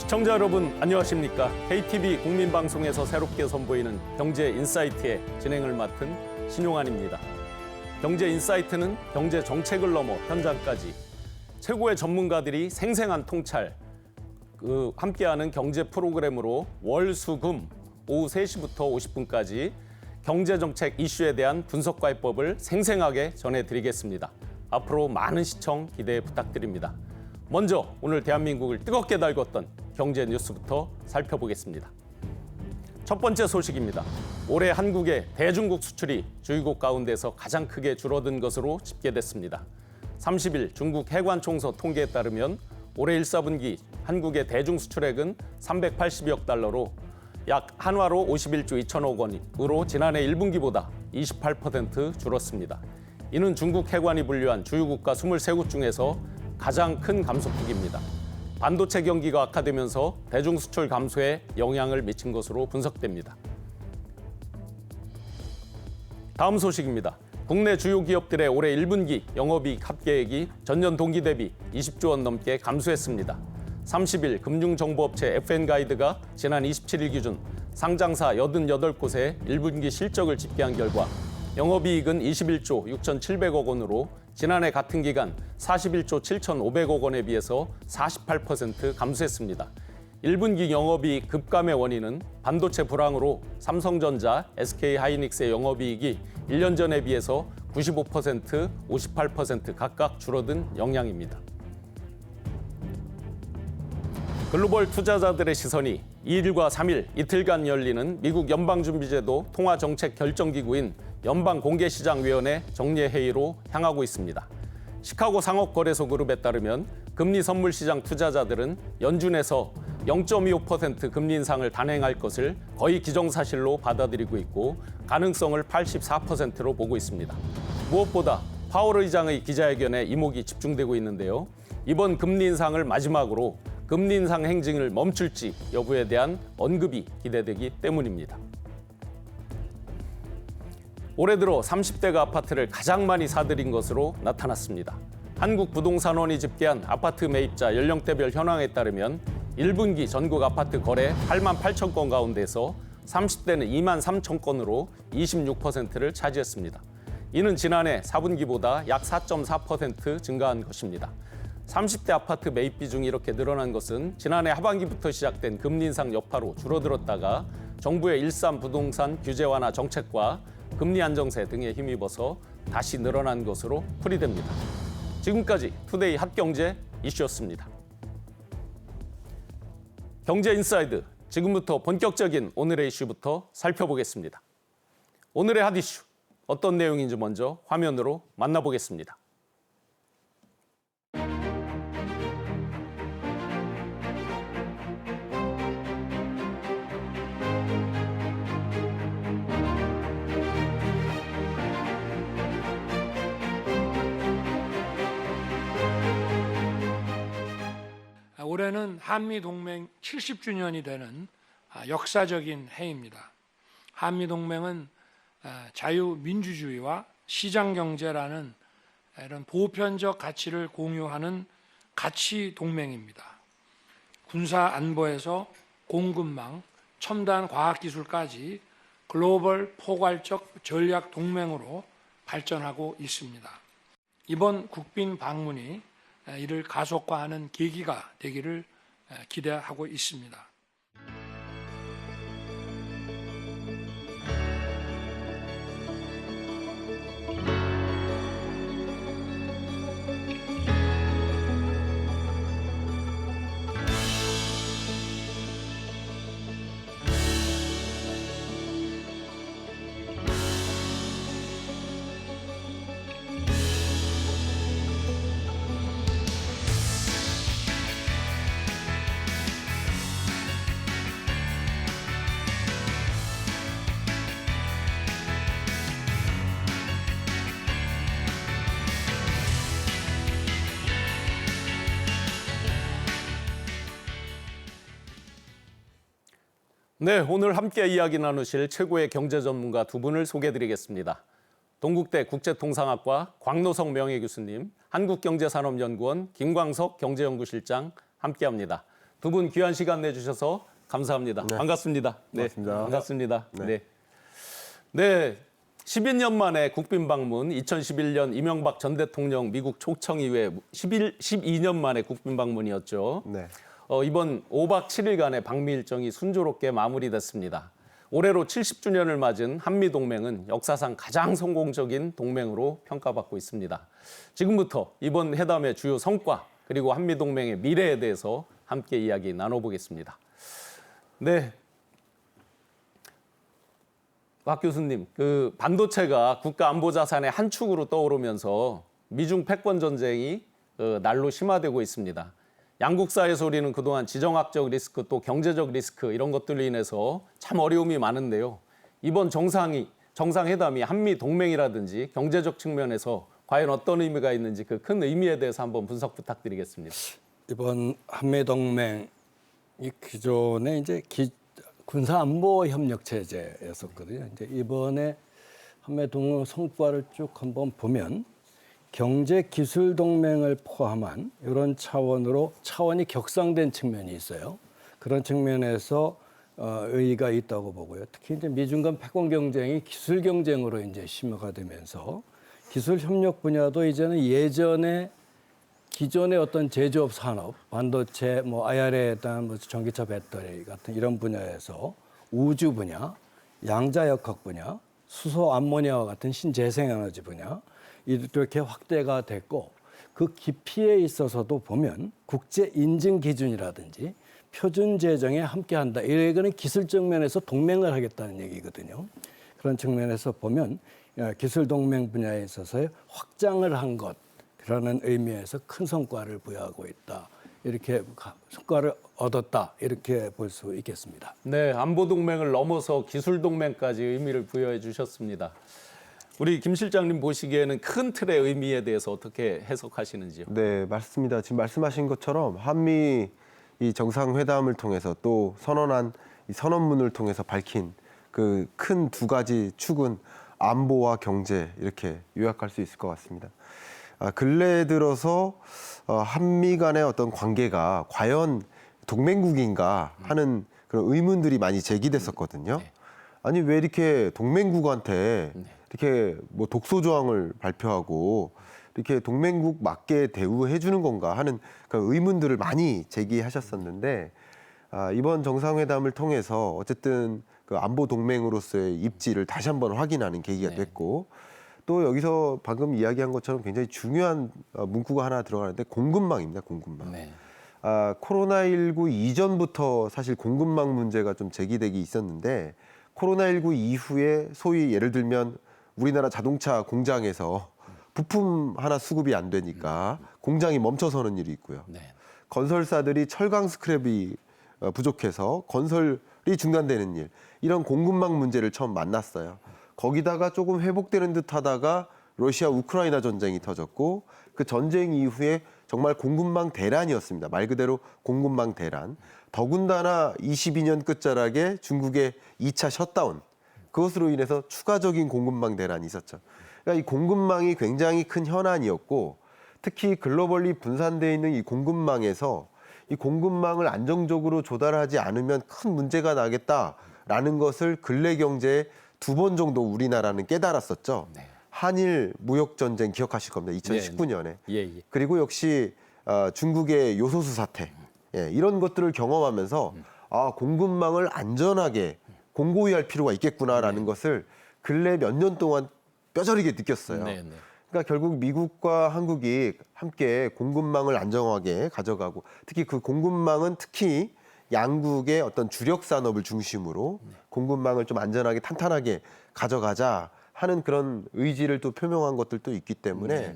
시청자 여러분 안녕하십니까? KTV 국민방송에서 새롭게 선보이는 경제인사이트의 진행을 맡은 신용환입니다. 경제인사이트는 경제 정책을 넘어 현장까지 최고의 전문가들이 생생한 통찰, 함께하는 경제 프로그램으로 월, 수, 금 오후 3시부터 50분까지 경제정책 이슈에 대한 분석과 해법을 생생하게 전해드리겠습니다. 앞으로 많은 시청 기대 부탁드립니다. 먼저 오늘 대한민국을 뜨겁게 달궜던 경제 뉴스부터 살펴보겠습니다. 첫 번째 소식입니다. 올해 한국의 대중국 수출이 주요국 가운데서 가장 크게 줄어든 것으로 집계됐습니다. 30일 중국 해관총서 통계에 따르면 올해 1사분기 한국의 대중 수출액은 380억 달러로 약 한화로 51조 2천억 원으로 지난해 1분기보다 28% 줄었습니다. 이는 중국 해관이 분류한 주요 국가 23곳 중에서 가장 큰 감소폭입니다. 반도체 경기가 악화되면서 대중 수출 감소에 영향을 미친 것으로 분석됩니다. 다음 소식입니다. 국내 주요 기업들의 올해 1분기 영업이익 합계액이 전년 동기 대비 20조 원 넘게 감소했습니다. 30일 금융정보업체 FN가이드가 지난 27일 기준 상장사 88곳의 1분기 실적을 집계한 결과 영업이익은 21조 6,700억 원으로 지난해 같은 기간 41조 7,500억 원에 비해서 48% 감소했습니다. 1분기 영업이익 급감의 원인은 반도체 불황으로 삼성전자, SK하이닉스의 영업이익이 1년 전에 비해서 95%, 58% 각각 줄어든 영향입니다. 글로벌 투자자들의 시선이 2일과 3일 이틀간 열리는 미국 연방준비제도 통화정책결정기구인 연방공개시장위원회 정례회의로 향하고 있습니다. 시카고 상업거래소 그룹에 따르면 금리선물시장 투자자들은 연준에서 0.25% 금리 인상을 단행할 것을 거의 기정사실로 받아들이고 있고 가능성을 84%로 보고 있습니다. 무엇보다 파월 의장의 기자회견에 이목이 집중되고 있는데요. 이번 금리 인상을 마지막으로 금리 인상 행진을 멈출지 여부에 대한 언급이 기대되기 때문입니다. 올해 들어 30대가 아파트를 가장 많이 사들인 것으로 나타났습니다. 한국부동산원이 집계한 아파트 매입자 연령대별 현황에 따르면 1분기 전국 아파트 거래 8만 8천 건 가운데서 30대는 2만 3천 건으로 26%를 차지했습니다. 이는 지난해 4분기보다 약 4.4% 증가한 것입니다. 30대 아파트 매입 비중이 이렇게 늘어난 것은 지난해 하반기부터 시작된 금리 인상 여파로 줄어들었다가 정부의 일산 부동산 규제 완화 정책과 금리 안정세 등에 힘입어서 다시 늘어난 것으로 풀이됩니다. 지금까지 투데이 핫경제 이슈였습니다. 경제인사이드, 지금부터 본격적인 오늘의 이슈부터 살펴보겠습니다. 오늘의 핫 이슈, 어떤 내용인지 먼저 화면으로 만나보겠습니다. 올해는 한미동맹 70주년이 되는 역사적인 해입니다. 한미동맹은 자유민주주의와 시장경제라는 이런 보편적 가치를 공유하는 가치 동맹입니다. 군사안보에서 공급망, 첨단 과학기술까지 글로벌 포괄적 전략 동맹으로 발전하고 있습니다. 이번 국빈 방문이 이를 가속화하는 계기가 되기를 기대하고 있습니다. 네, 오늘 함께 이야기 나누실 최고의 경제 전문가 두 분을 소개해드리겠습니다. 동국대 국제통상학과 광노석 명예교수님, 한국경제산업연구원 김광석 경제연구실장 함께합니다. 두 분 귀한 시간 내주셔서 감사합니다. 네. 반갑습니다. 고맙습니다. 반갑습니다. 네. 네. 12년 만에 국빈 방문, 2011년 이명박 전 대통령 미국 초청 이후에 12년 만에 국빈 방문이었죠. 네. 이번 5박 7일간의 방미 일정이 순조롭게 마무리됐습니다. 올해로 70주년을 맞은 한미동맹은 역사상 가장 성공적인 동맹으로 평가받고 있습니다. 지금부터 이번 회담의 주요 성과 그리고 한미동맹의 미래에 대해서 함께 이야기 나눠보겠습니다. 네, 박 교수님, 그 반도체가 국가 안보 자산의 한 축으로 떠오르면서 미중 패권 전쟁이 날로 심화되고 있습니다. 양국 사이에서 우리는 그동안 지정학적 리스크 또 경제적 리스크 이런 것들로 인해서 참 어려움이 많은데요. 이번 정상회담이 한미 동맹이라든지 경제적 측면에서 과연 어떤 의미가 있는지 그 큰 의미에 대해서 한번 분석 부탁드리겠습니다. 이번 한미 동맹이 기존에 이제 군사 안보 협력 체제였었거든요. 이제 이번에 한미 동맹 성과를 쭉 한번 보면 경제 기술 동맹을 포함한 이런 차원이 격상된 측면이 있어요. 그런 측면에서 의의가 있다고 보고요. 특히 이제 미중 간 패권 경쟁이 기술 경쟁으로 이제 심화가 되면서 기술 협력 분야도 이제는 예전에 기존의 어떤 제조업 산업, 반도체, IR에 대한 전기차 배터리 같은 이런 분야에서 우주 분야, 양자역학 분야, 수소 암모니아와 같은 신재생에너지 분야 이렇게 확대가 됐고 그 깊이에 있어서도 보면 국제 인증 기준이라든지 표준 제정에 함께한다. 이거는 기술적 면에서 동맹을 하겠다는 얘기거든요. 그런 측면에서 보면 기술 동맹 분야에 있어서의 확장을 한 것이라는 의미에서 큰 성과를 부여하고 있다. 이렇게 성과를 얻었다. 이렇게 볼 수 있겠습니다. 네, 안보 동맹을 넘어서 기술 동맹까지 의미를 부여해 주셨습니다. 우리 김 실장님 보시기에는 큰 틀의 의미에 대해서 어떻게 해석하시는지요? 네, 맞습니다. 지금 말씀하신 것처럼 한미 이 정상회담을 통해서 또 선언한 이 선언문을 통해서 밝힌 그 큰 두 가지 축은 안보와 경제 이렇게 요약할 수 있을 것 같습니다. 근래 들어서 한미 간의 어떤 관계가 과연 동맹국인가 하는 그런 의문들이 많이 제기됐었거든요. 아니 왜 이렇게 동맹국한테 이렇게 독소 조항을 발표하고 이렇게 동맹국 맞게 대우해 주는 건가 하는 그 의문들을 많이 제기하셨었는데 이번 정상회담을 통해서 어쨌든 그 안보 동맹으로서의 입지를 다시 한번 확인하는 계기가 됐고 또 여기서 방금 이야기한 것처럼 굉장히 중요한 문구가 하나 들어가는데 공급망입니다. 공급망. 네. 코로나19 이전부터 사실 공급망 문제가 좀 제기되기 있었는데 코로나19 이후에 소위 예를 들면 우리나라 자동차 공장에서 부품 하나 수급이 안 되니까 공장이 멈춰서는 일이 있고요. 네. 건설사들이 철강 스크랩이 부족해서 건설이 중단되는 일, 이런 공급망 문제를 처음 만났어요. 거기다가 조금 회복되는 듯 하다가 러시아 우크라이나 전쟁이 터졌고 그 전쟁 이후에 정말 공급망 대란이었습니다. 말 그대로 공급망 대란. 더군다나 22년 끝자락에 중국의 2차 셧다운. 그것으로 인해서 추가적인 공급망 대란이 있었죠. 그러니까 이 공급망이 굉장히 큰 현안이었고 특히 글로벌리 분산되어 있는 이 공급망에서 이 공급망을 안정적으로 조달하지 않으면 큰 문제가 나겠다라는 것을 근래 경제에 2번 정도 우리나라는 깨달았었죠. 네. 한일 무역 전쟁 기억하실 겁니다. 2019년에. 예. 그리고 역시 중국의 요소수 사태 이런 것들을 경험하면서 공급망을 안전하게 공고히할 필요가 있겠구나라는 것을 근래 몇 년 동안 뼈저리게 느꼈어요. 네. 그러니까 결국 미국과 한국이 함께 공급망을 안정하게 가져가고 특히 그 공급망은 특히 양국의 어떤 주력 산업을 중심으로 공급망을 좀 안전하게 탄탄하게 가져가자 하는 그런 의지를 또 표명한 것들도 있기 때문에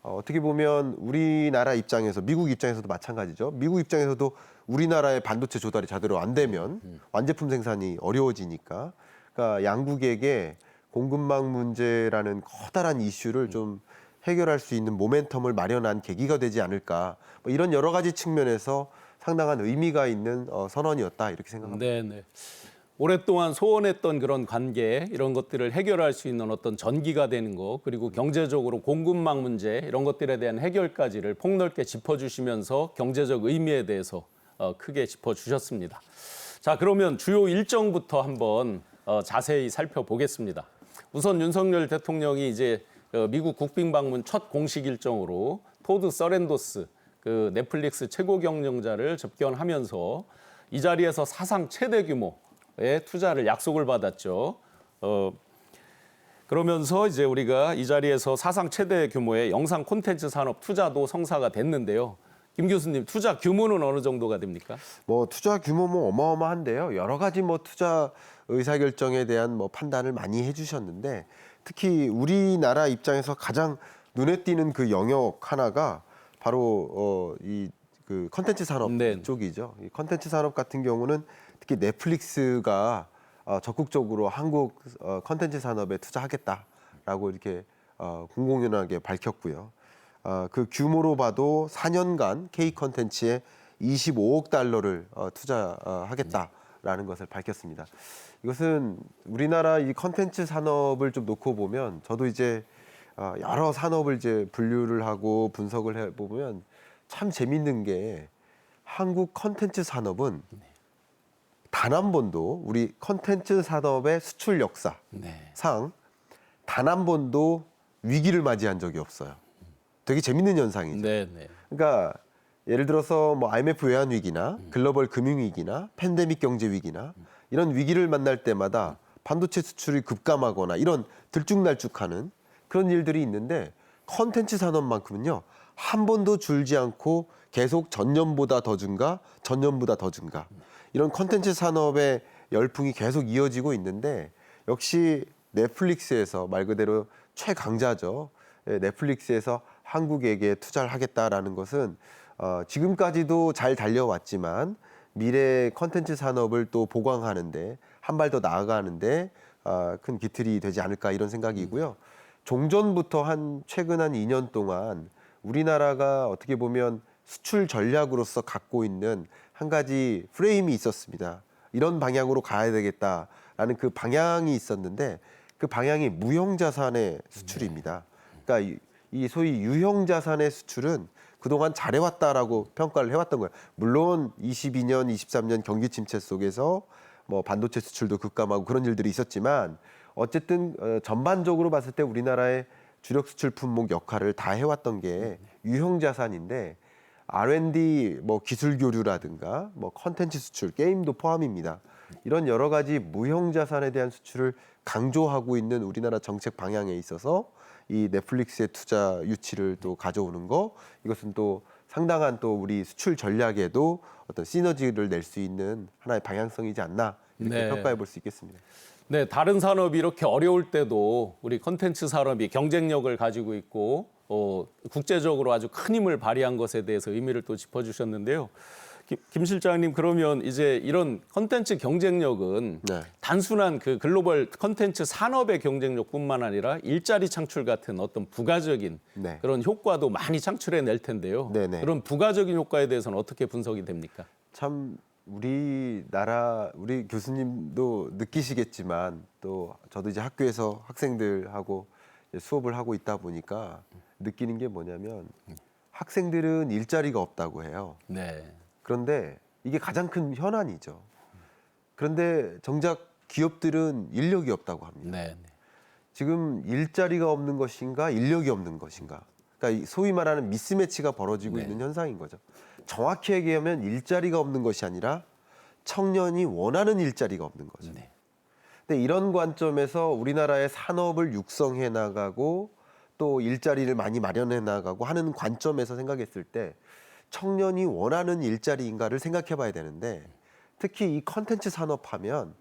어떻게 보면 우리나라 입장에서 미국 입장에서도 마찬가지죠. 미국 입장에서도 우리나라의 반도체 조달이 제대로 안 되면 완제품 생산이 어려워지니까 그러니까 양국에게 공급망 문제라는 커다란 이슈를 좀 해결할 수 있는 모멘텀을 마련한 계기가 되지 않을까 이런 여러 가지 측면에서 상당한 의미가 있는 선언이었다 이렇게 생각합니다. 네. 오랫동안 소원했던 그런 관계 이런 것들을 해결할 수 있는 어떤 전기가 되는 거 그리고 경제적으로 공급망 문제 이런 것들에 대한 해결까지를 폭넓게 짚어주시면서 경제적 의미에 대해서 크게 짚어주셨습니다. 자, 그러면 주요 일정부터 한번 자세히 살펴보겠습니다. 우선 윤석열 대통령이 이제 미국 국빈 방문 첫 공식 일정으로 토드 서렌도스 그 넷플릭스 최고 경영자를 접견하면서 이 자리에서 사상 최대 규모의 투자를 약속을 받았죠. 그러면서 이제 우리가 이 자리에서 사상 최대 규모의 영상 콘텐츠 산업 투자도 성사가 됐는데요. 김 교수님, 투자 규모는 어느 정도가 됩니까? 뭐 투자 규모 뭐 어마어마한데요. 여러 가지 뭐 투자 의사결정에 대한 뭐 판단을 많이 해주셨는데 특히 우리나라 입장에서 가장 눈에 띄는 그 영역 하나가 바로 이 그 컨텐츠 산업 네. 쪽이죠. 이 컨텐츠 산업 같은 경우는 특히 넷플릭스가 적극적으로 한국 컨텐츠 산업에 투자하겠다라고 이렇게 공공연하게 밝혔고요. 그 규모로 봐도 4년간 K 컨텐츠에 25억 달러를 투자하겠다라는 것을 밝혔습니다. 이것은 우리나라 이 컨텐츠 산업을 좀 놓고 보면 저도 이제 여러 산업을 이제 분류를 하고 분석을 해 보면 참 재밌는 게 한국 컨텐츠 산업은 단 한 번도 우리 컨텐츠 산업의 수출 역사상 단 한 번도 위기를 맞이한 적이 없어요. 되게 재밌는 현상이죠. 네, 네. 그러니까 예를 들어서 뭐 IMF 외환 위기나 글로벌 금융 위기나 팬데믹 경제 위기나 이런 위기를 만날 때마다 반도체 수출이 급감하거나 이런 들쭉날쭉하는 그런 일들이 있는데 컨텐츠 산업만큼은요 한 번도 줄지 않고 계속 전년보다 더 증가, 전년보다 더 증가. 이런 컨텐츠 산업의 열풍이 계속 이어지고 있는데 역시 넷플릭스에서 말 그대로 최강자죠. 넷플릭스에서 한국에게 투자를 하겠다라는 것은 지금까지도 잘 달려왔지만 미래 컨텐츠 산업을 또 보강하는데 한 발 더 나아가는데 큰 기틀이 되지 않을까 이런 생각이고요. 종전부터 최근 한 2년 동안 우리나라가 어떻게 보면 수출 전략으로서 갖고 있는 한 가지 프레임이 있었습니다. 이런 방향으로 가야 되겠다라는 그 방향이 있었는데 그 방향이 무형자산의 수출입니다. 그러니까 이 소위 유형자산의 수출은 그동안 잘해왔다라고 평가를 해왔던 거예요. 물론 22년, 23년 경기 침체 속에서 뭐 반도체 수출도 급감하고 그런 일들이 있었지만 어쨌든 전반적으로 봤을 때 우리나라의 주력 수출 품목 역할을 다 해왔던 게 유형자산인데 R&D 뭐 기술 교류라든가 뭐 컨텐츠 수출, 게임도 포함입니다. 이런 여러 가지 무형자산에 대한 수출을 강조하고 있는 우리나라 정책 방향에 있어서 이 넷플릭스의 투자 유치를 또 가져오는 거 이것은 또 상당한 또 우리 수출 전략에도 어떤 시너지를 낼 수 있는 하나의 방향성이지 않나 이렇게 네. 평가해 볼 수 있겠습니다. 네, 다른 산업이 이렇게 어려울 때도 우리 컨텐츠 산업이 경쟁력을 가지고 있고 국제적으로 아주 큰 힘을 발휘한 것에 대해서 의미를 또 짚어주셨는데요. 김 실장님, 그러면 이제 이런 컨텐츠 경쟁력은 네. 단순한 그 글로벌 컨텐츠 산업의 경쟁력뿐만 아니라 일자리 창출 같은 어떤 부가적인 네. 그런 효과도 많이 창출해낼 텐데요. 네네. 그런 부가적인 효과에 대해서는 어떻게 분석이 됩니까? 참 우리나라 우리 교수님도 느끼시겠지만 또 저도 이제 학교에서 학생들하고 수업을 하고 있다 보니까 느끼는 게 뭐냐면 학생들은 일자리가 없다고 해요. 네. 그런데 이게 가장 큰 현안이죠. 그런데 정작 기업들은 인력이 없다고 합니다. 네. 지금 일자리가 없는 것인가 인력이 없는 것인가. 그러니까 소위 말하는 미스매치가 벌어지고 있는 현상인 거죠. 정확히 얘기하면 일자리가 없는 것이 아니라 청년이 원하는 일자리가 없는 거죠. 네. 근데 이런 관점에서 우리나라의 산업을 육성해 나가고 또 일자리를 많이 마련해 나가고 하는 관점에서 생각했을 때 청년이 원하는 일자리인가를 생각해 봐야 되는데 특히 이 컨텐츠 산업하면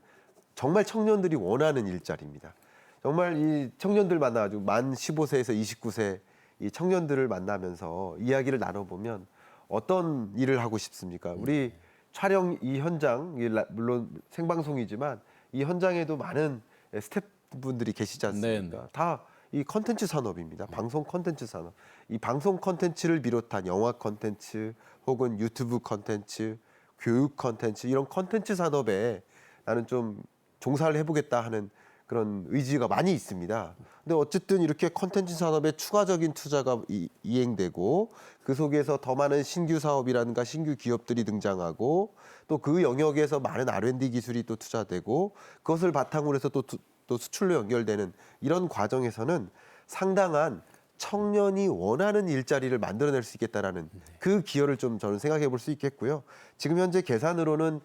정말 청년들이 원하는 일자리입니다. 정말 이 청년들 만나가지고 만 15세에서 29세 이 청년들을 만나면서 이야기를 나눠보면 어떤 일을 하고 싶습니까? 우리 촬영 이 현장, 물론 생방송이지만 이 현장에도 많은 스태프분들이 계시지 않습니까? 네. 다 이 컨텐츠 산업입니다. 방송 컨텐츠 산업. 이 방송 컨텐츠를 비롯한 영화 컨텐츠 혹은 유튜브 컨텐츠, 교육 컨텐츠 이런 컨텐츠 산업에 나는 좀 종사를 해보겠다 하는 그런 의지가 많이 있습니다. 근데 어쨌든 이렇게 콘텐츠 산업에 추가적인 투자가 이행되고 그 속에서 더 많은 신규 사업이라든가 신규 기업들이 등장하고 또 그 영역에서 많은 R&D 기술이 또 투자되고 그것을 바탕으로 해서 또 수출로 연결되는 이런 과정에서는 상당한 청년이 원하는 일자리를 만들어낼 수 있겠다라는 그 기여를 좀 저는 생각해 볼 수 있겠고요. 지금 현재 계산으로는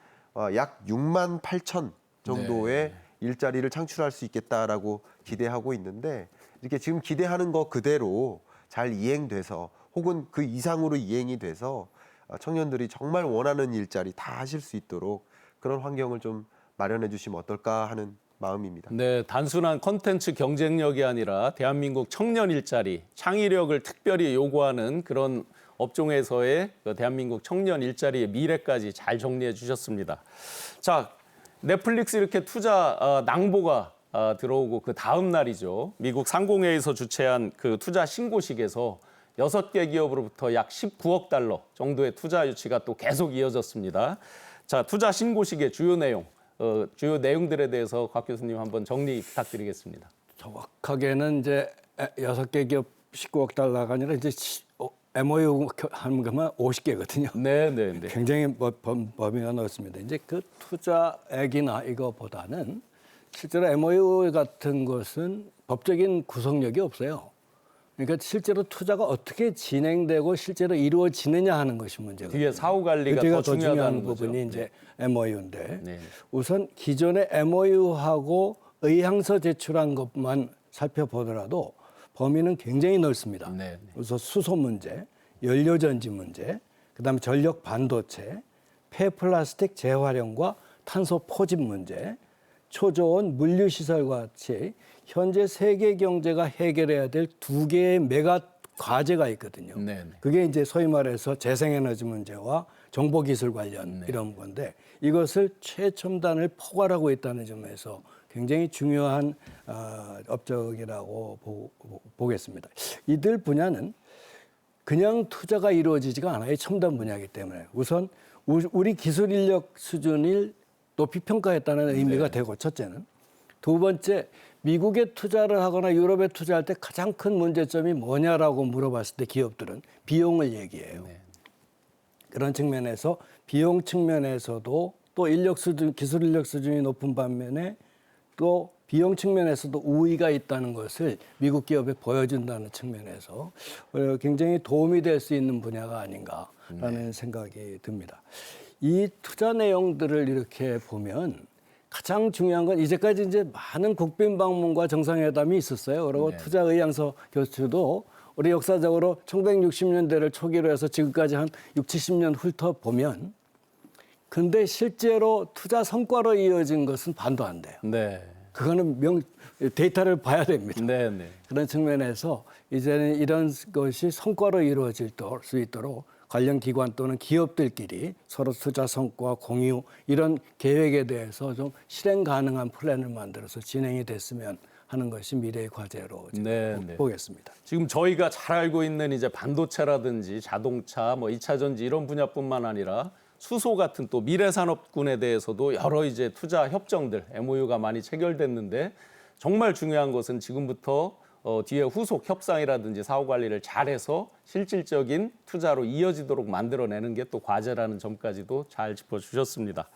약 6만 8천 정도의 일자리를 창출할 수 있겠다라고 기대하고 있는데 이렇게 지금 기대하는 거 그대로 잘 이행돼서 혹은 그 이상으로 이행이 돼서 청년들이 정말 원하는 일자리 다 하실 수 있도록 그런 환경을 좀 마련해 주시면 어떨까 하는 마음입니다. 네, 단순한 콘텐츠 경쟁력이 아니라 대한민국 청년 일자리, 창의력을 특별히 요구하는 그런 업종에서의 그 대한민국 청년 일자리의 미래까지 잘 정리해 주셨습니다. 자, 넷플릭스 이렇게 투자 낭보가 들어오고 그 다음 날이죠. 미국 상공회에서 주최한 그 투자 신고식에서 6개 기업으로부터 약 19억 달러 정도의 투자 유치가 또 계속 이어졌습니다. 자, 투자 신고식의 주요 내용들에 대해서 곽 교수님 한번 정리 부탁드리겠습니다. 정확하게는 이제 6개 기업 19억 달러가 아니라 이제 MOU 하는 것만 50개거든요. 네. 굉장히 범위가 넓습니다. 이제 그 투자액이나 이거보다는 실제로 MOU 같은 것은 법적인 구속력이 없어요. 그러니까 실제로 투자가 어떻게 진행되고 실제로 이루어지느냐 하는 것이 문제거든요. 뒤에 사후 관리가 더 중요한 부분이 거죠. 이제 MOU인데 네. 우선 기존의 MOU하고 의향서 제출한 것만 살펴보더라도 범위는 굉장히 넓습니다. 네. 그래서 수소 문제, 연료전지 문제, 그다음에 전력 반도체, 폐플라스틱 재활용과 탄소 포집 문제, 초저온 물류시설 같이 현재 세계 경제가 해결해야 될 2개의 메가 과제가 있거든요. 네. 그게 이제 소위 말해서 재생에너지 문제와 정보기술 관련 이런 건데 이것을 최첨단을 포괄하고 있다는 점에서 굉장히 중요한 업적이라고 보겠습니다. 이들 분야는 그냥 투자가 이루어지지가 않아요. 첨단 분야이기 때문에 우선 우리 기술 인력 수준을 높이 평가했다는 의미가 되고 첫째는 두 번째 미국에 투자를 하거나 유럽에 투자할 때 가장 큰 문제점이 뭐냐라고 물어봤을 때 기업들은 비용을 얘기해요. 그런 측면에서 비용 측면에서도 또 인력 수준, 기술 인력 수준이 높은 반면에 또 비용 측면에서도 우위가 있다는 것을 미국 기업에 보여준다는 측면에서 굉장히 도움이 될 수 있는 분야가 아닌가라는 생각이 듭니다. 이 투자 내용들을 이렇게 보면 가장 중요한 건 이제까지 이제 많은 국빈 방문과 정상회담이 있었어요. 그리고 투자 의향서 교수도 우리 역사적으로 1960년대를 초기로 해서 지금까지 한 6, 70년 훑어 보면 근데 실제로 투자 성과로 이어진 것은 반도 안 돼요. 네. 그거는 데이터를 봐야 됩니다. 네. 그런 측면에서 이제는 이런 것이 성과로 이루어질 수 있도록 관련 기관 또는 기업들끼리 서로 투자 성과 공유 이런 계획에 대해서 좀 실행 가능한 플랜을 만들어서 진행이 됐으면 하는 것이 미래의 과제로 보겠습니다. 지금 저희가 잘 알고 있는 이제 반도체라든지 자동차, 뭐 2차 전지 이런 분야뿐만 아니라 수소 같은 또 미래 산업군에 대해서도 여러 이제 투자 협정들 MOU가 많이 체결됐는데 정말 중요한 것은 지금부터 뒤에 후속 협상이라든지 사후 관리를 잘해서 실질적인 투자로 이어지도록 만들어내는 게 또 과제라는 점까지도 잘 짚어주셨습니다.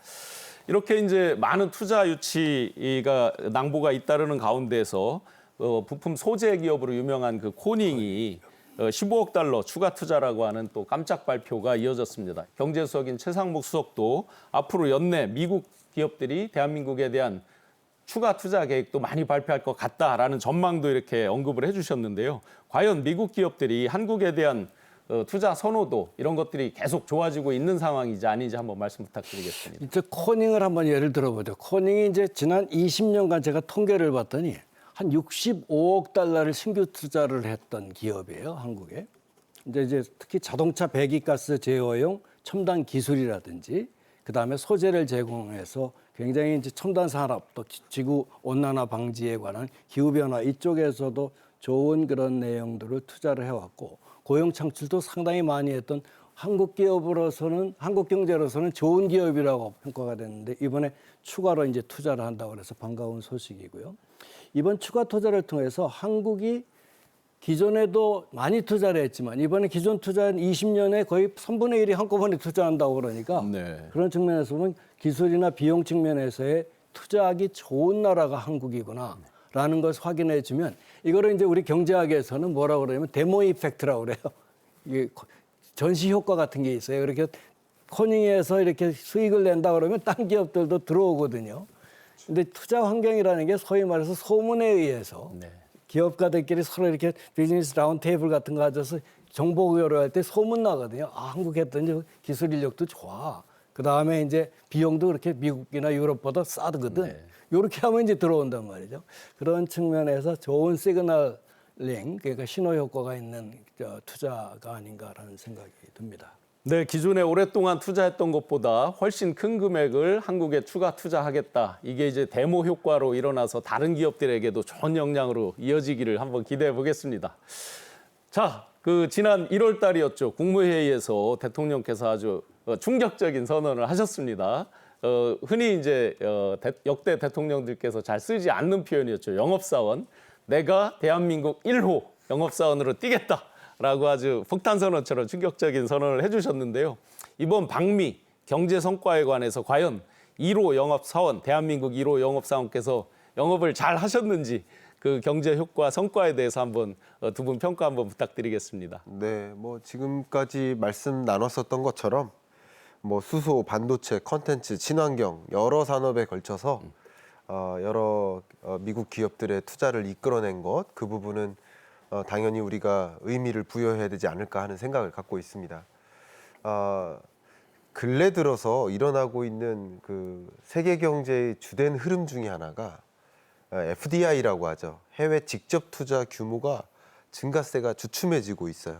이렇게 이제 많은 투자 유치가 낭보가 잇따르는 가운데서 부품 소재 기업으로 유명한 그 코닝이 15억 달러 추가 투자라고 하는 또 깜짝 발표가 이어졌습니다. 경제수석인 최상목 수석도 앞으로 연내 미국 기업들이 대한민국에 대한 추가 투자 계획도 많이 발표할 것 같다라는 전망도 이렇게 언급을 해주셨는데요. 과연 미국 기업들이 한국에 대한 투자 선호도 이런 것들이 계속 좋아지고 있는 상황이지 아닌지 한번 말씀 부탁드리겠습니다. 이제 코닝을 한번 예를 들어보죠. 코닝이 이제 지난 20년간 제가 통계를 봤더니 한 65억 달러를 신규 투자를 했던 기업이에요, 한국에. 이제 특히 자동차 배기가스 제어용 첨단 기술이라든지 그다음에 소재를 제공해서 굉장히 이제 첨단 산업 또 지구 온난화 방지에 관한 기후 변화 이쪽에서도 좋은 그런 내용들을 투자를 해왔고 고용 창출도 상당히 많이 했던 한국 기업으로서는 한국 경제로서는 좋은 기업이라고 평가가 됐는데 이번에 추가로 이제 투자를 한다고 해서 반가운 소식이고요. 이번 추가 투자를 통해서 한국이 기존에도 많이 투자를 했지만 이번에 기존 투자한 20년에 거의 3분의 1이 한꺼번에 투자한다고 그러니까 네. 그런 측면에서 보면 기술이나 비용 측면에서의 투자하기 좋은 나라가 한국이구나라는 것을 확인해 주면 이거를 이제 우리 경제학에서는 뭐라고 그러냐면 데모 이펙트라고 그래요. 이게 전시 효과 같은 게 있어요. 이렇게 코닝해서 이렇게 수익을 낸다 그러면 딴 기업들도 들어오거든요. 근데 투자 환경이라는 게 소위 말해서 소문에 의해서 네. 기업가들끼리 서로 이렇게 비즈니스 라운드 테이블 같은 거 가져서 정보 교류할 때 소문 나거든요. 아, 한국 했더니 기술 인력도 좋아. 그 다음에 이제 비용도 그렇게 미국이나 유럽보다 싸거든. 네. 이렇게 하면 이제 들어온단 말이죠. 그런 측면에서 좋은 시그널링, 그러니까 신호 효과가 있는 투자가 아닌가라는 생각이 듭니다. 네, 기존에 오랫동안 투자했던 것보다 훨씬 큰 금액을 한국에 추가 투자하겠다. 이게 이제 데모 효과로 일어나서 다른 기업들에게도 좋은 영향으로 이어지기를 한번 기대해 보겠습니다. 자, 지난 1월 달이었죠. 국무회의에서 대통령께서 아주 충격적인 선언을 하셨습니다. 흔히 이제 역대 대통령들께서 잘 쓰지 않는 표현이었죠. 영업사원. 내가 대한민국 1호 영업사원으로 뛰겠다. 라고 아주 폭탄 선언처럼 충격적인 선언을 해주셨는데요. 이번 방미 경제 성과에 관해서 과연 1호 영업사원, 대한민국 1호 영업사원께서 영업을 잘 하셨는지 그 경제 효과 성과에 대해서 한번 두 분 평가 한번 부탁드리겠습니다. 네, 뭐 지금까지 말씀 나눴었던 것처럼 뭐 수소, 반도체, 컨텐츠, 친환경 여러 산업에 걸쳐서 여러 미국 기업들의 투자를 이끌어낸 것, 그 부분은 당연히 우리가 의미를 부여해야 되지 않을까 하는 생각을 갖고 있습니다. 근래 들어서 일어나고 있는 그 세계 경제의 주된 흐름 중에 하나가 FDI라고 하죠. 해외 직접 투자 규모가 증가세가 주춤해지고 있어요.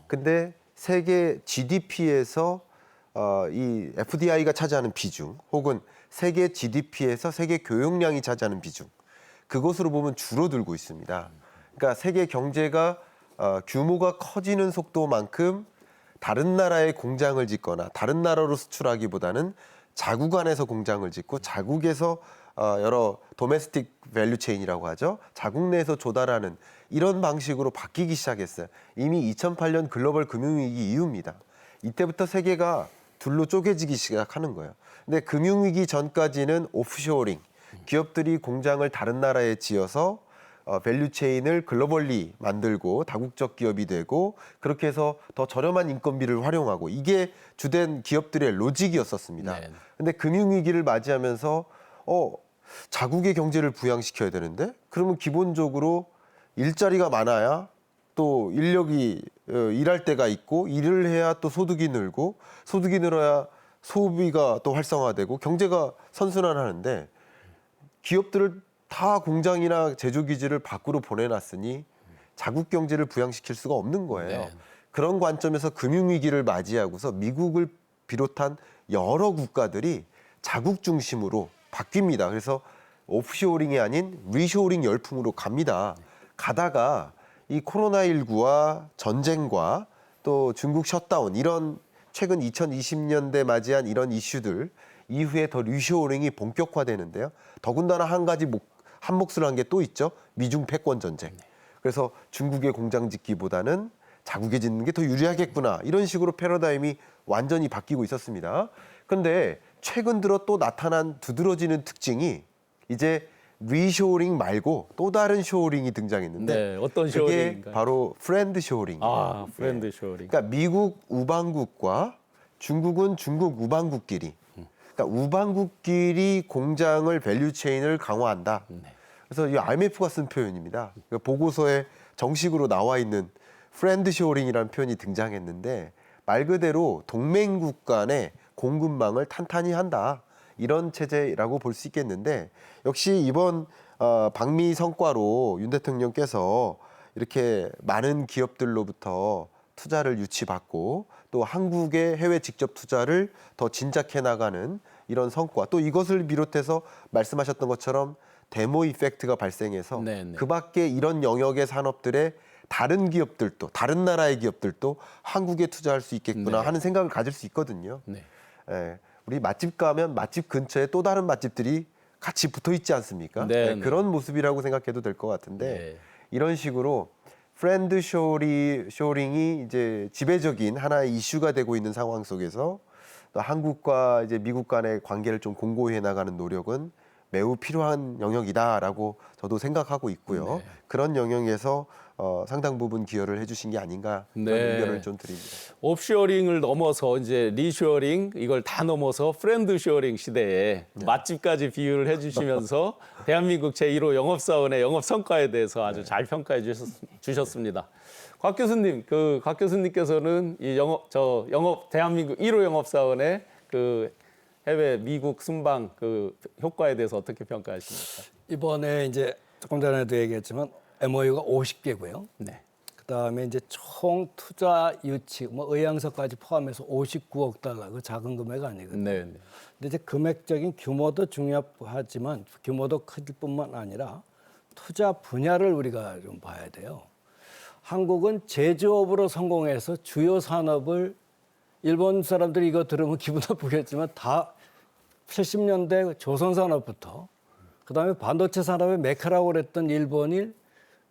근데 세계 GDP에서 이 FDI가 차지하는 비중, 혹은 세계 GDP에서 세계 교역량이 차지하는 비중, 그것으로 보면 줄어들고 있습니다. 그러니까 세계 경제가 규모가 커지는 속도만큼 다른 나라에 공장을 짓거나 다른 나라로 수출하기보다는 자국 안에서 공장을 짓고 자국에서 여러 도메스틱 밸류 체인이라고 하죠. 자국 내에서 조달하는 이런 방식으로 바뀌기 시작했어요. 이미 2008년 글로벌 금융위기 이후입니다. 이때부터 세계가 둘로 쪼개지기 시작하는 거예요. 근데 금융위기 전까지는 오프쇼어링, 기업들이 공장을 다른 나라에 지어서 밸류 체인을 글로벌리 만들고 다국적 기업이 되고 그렇게 해서 더 저렴한 인건비를 활용하고 이게 주된 기업들의 로직이었었습니다. 네. 근데 금융위기를 맞이하면서 자국의 경제를 부양시켜야 되는데 그러면 기본적으로 일자리가 많아야 또 인력이 일할 때가 있고 일을 해야 또 소득이 늘고 소득이 늘어야 소비가 또 활성화되고 경제가 선순환하는데 기업들을 다 공장이나 제조기지를 밖으로 보내놨으니 자국 경제를 부양시킬 수가 없는 거예요. 네. 그런 관점에서 금융위기를 맞이하고서 미국을 비롯한 여러 국가들이 자국 중심으로 바뀝니다. 그래서 오프쇼어링이 아닌 리쇼어링 열풍으로 갑니다. 가다가 이 코로나19와 전쟁과 또 중국 셧다운 이런 최근 2020년대 맞이한 이런 이슈들 이후에 더 리쇼어링이 본격화되는데요. 더군다나 한 가지 한 몫을 한 게 또 있죠. 미중 패권 전쟁. 그래서 중국의 공장 짓기보다는 자국에 짓는 게 더 유리하겠구나. 이런 식으로 패러다임이 완전히 바뀌고 있었습니다. 그런데 최근 들어 또 나타난 두드러지는 특징이 이제 리쇼어링 말고 또 다른 쇼어링이 등장했는데 네, 어떤 그게 쇼어링인가요? 바로 프렌드 쇼어링이에요. 아, 프렌드 쇼어링. 그러니까 미국 우방국과 중국은 중국 우방국끼리 그러니까 우방국끼리 공장을 밸류 체인을 강화한다. 그래서 이 IMF가 쓴 표현입니다. 그 보고서에 정식으로 나와 있는 프렌드 쇼어링이라는 표현이 등장했는데 말 그대로 동맹국 간의 공급망을 탄탄히 한다. 이런 체제라고 볼 수 있겠는데 역시 이번 방미 성과로 윤 대통령께서 이렇게 많은 기업들로부터 투자를 유치받고 또 한국의 해외 직접 투자를 더 진작해 나가는 이런 성과 또 이것을 비롯해서 말씀하셨던 것처럼 데모 이펙트가 발생해서 네네. 그 밖에 이런 영역의 산업들의 다른 기업들도 다른 나라의 기업들도 한국에 투자할 수 있겠구나 네. 하는 생각을 가질 수 있거든요. 네. 예, 우리 맛집 가면 맛집 근처에 또 다른 맛집들이 같이 붙어 있지 않습니까? 네, 네, 그런 모습이라고 생각해도 될 것 같은데 네. 이런 식으로 프렌드 쇼링이 이제 지배적인 하나의 이슈가 되고 있는 상황 속에서 또 한국과 이제 미국 간의 관계를 좀 공고히 해 나가는 노력은 매우 필요한 영역이다라고 저도 생각하고 있고요. 네. 그런 영역에서 상당 부분 기여를 해주신 게 아닌가 그런 네. 의견을 좀 드립니다. 옵쇼링을 넘어서 이제 리쇼링 이걸 다 넘어서 프렌드 쇼링 시대에 맛집까지 비유를 해주시면서 대한민국 제1호 영업사원의 영업 성과에 대해서 아주 잘 평가해 주셨습니다. 곽 교수님, 곽 교수님께서는 이 영업 대한민국 1호 영업사원의 그 해외 미국 순방 그 효과에 대해서 어떻게 평가하십니까? 이번에 이제 조금 전에도 얘기했지만 MOU가 50개고요. 네. 그다음에 이제 총 투자 유치 뭐 의향서까지 포함해서 59억 달러 그 작은 금액 아니거든요. 네. 네. 근데 이제 금액적인 규모도 중요하지만 규모도 클 뿐만 아니라 투자 분야를 우리가 좀 봐야 돼요. 한국은 제조업으로 성공해서 주요 산업을 일본 사람들이 이거 들으면 기분 나쁘겠지만 다 70년대 조선산업부터 그다음에 반도체 산업의 메카라고 그랬던 일본이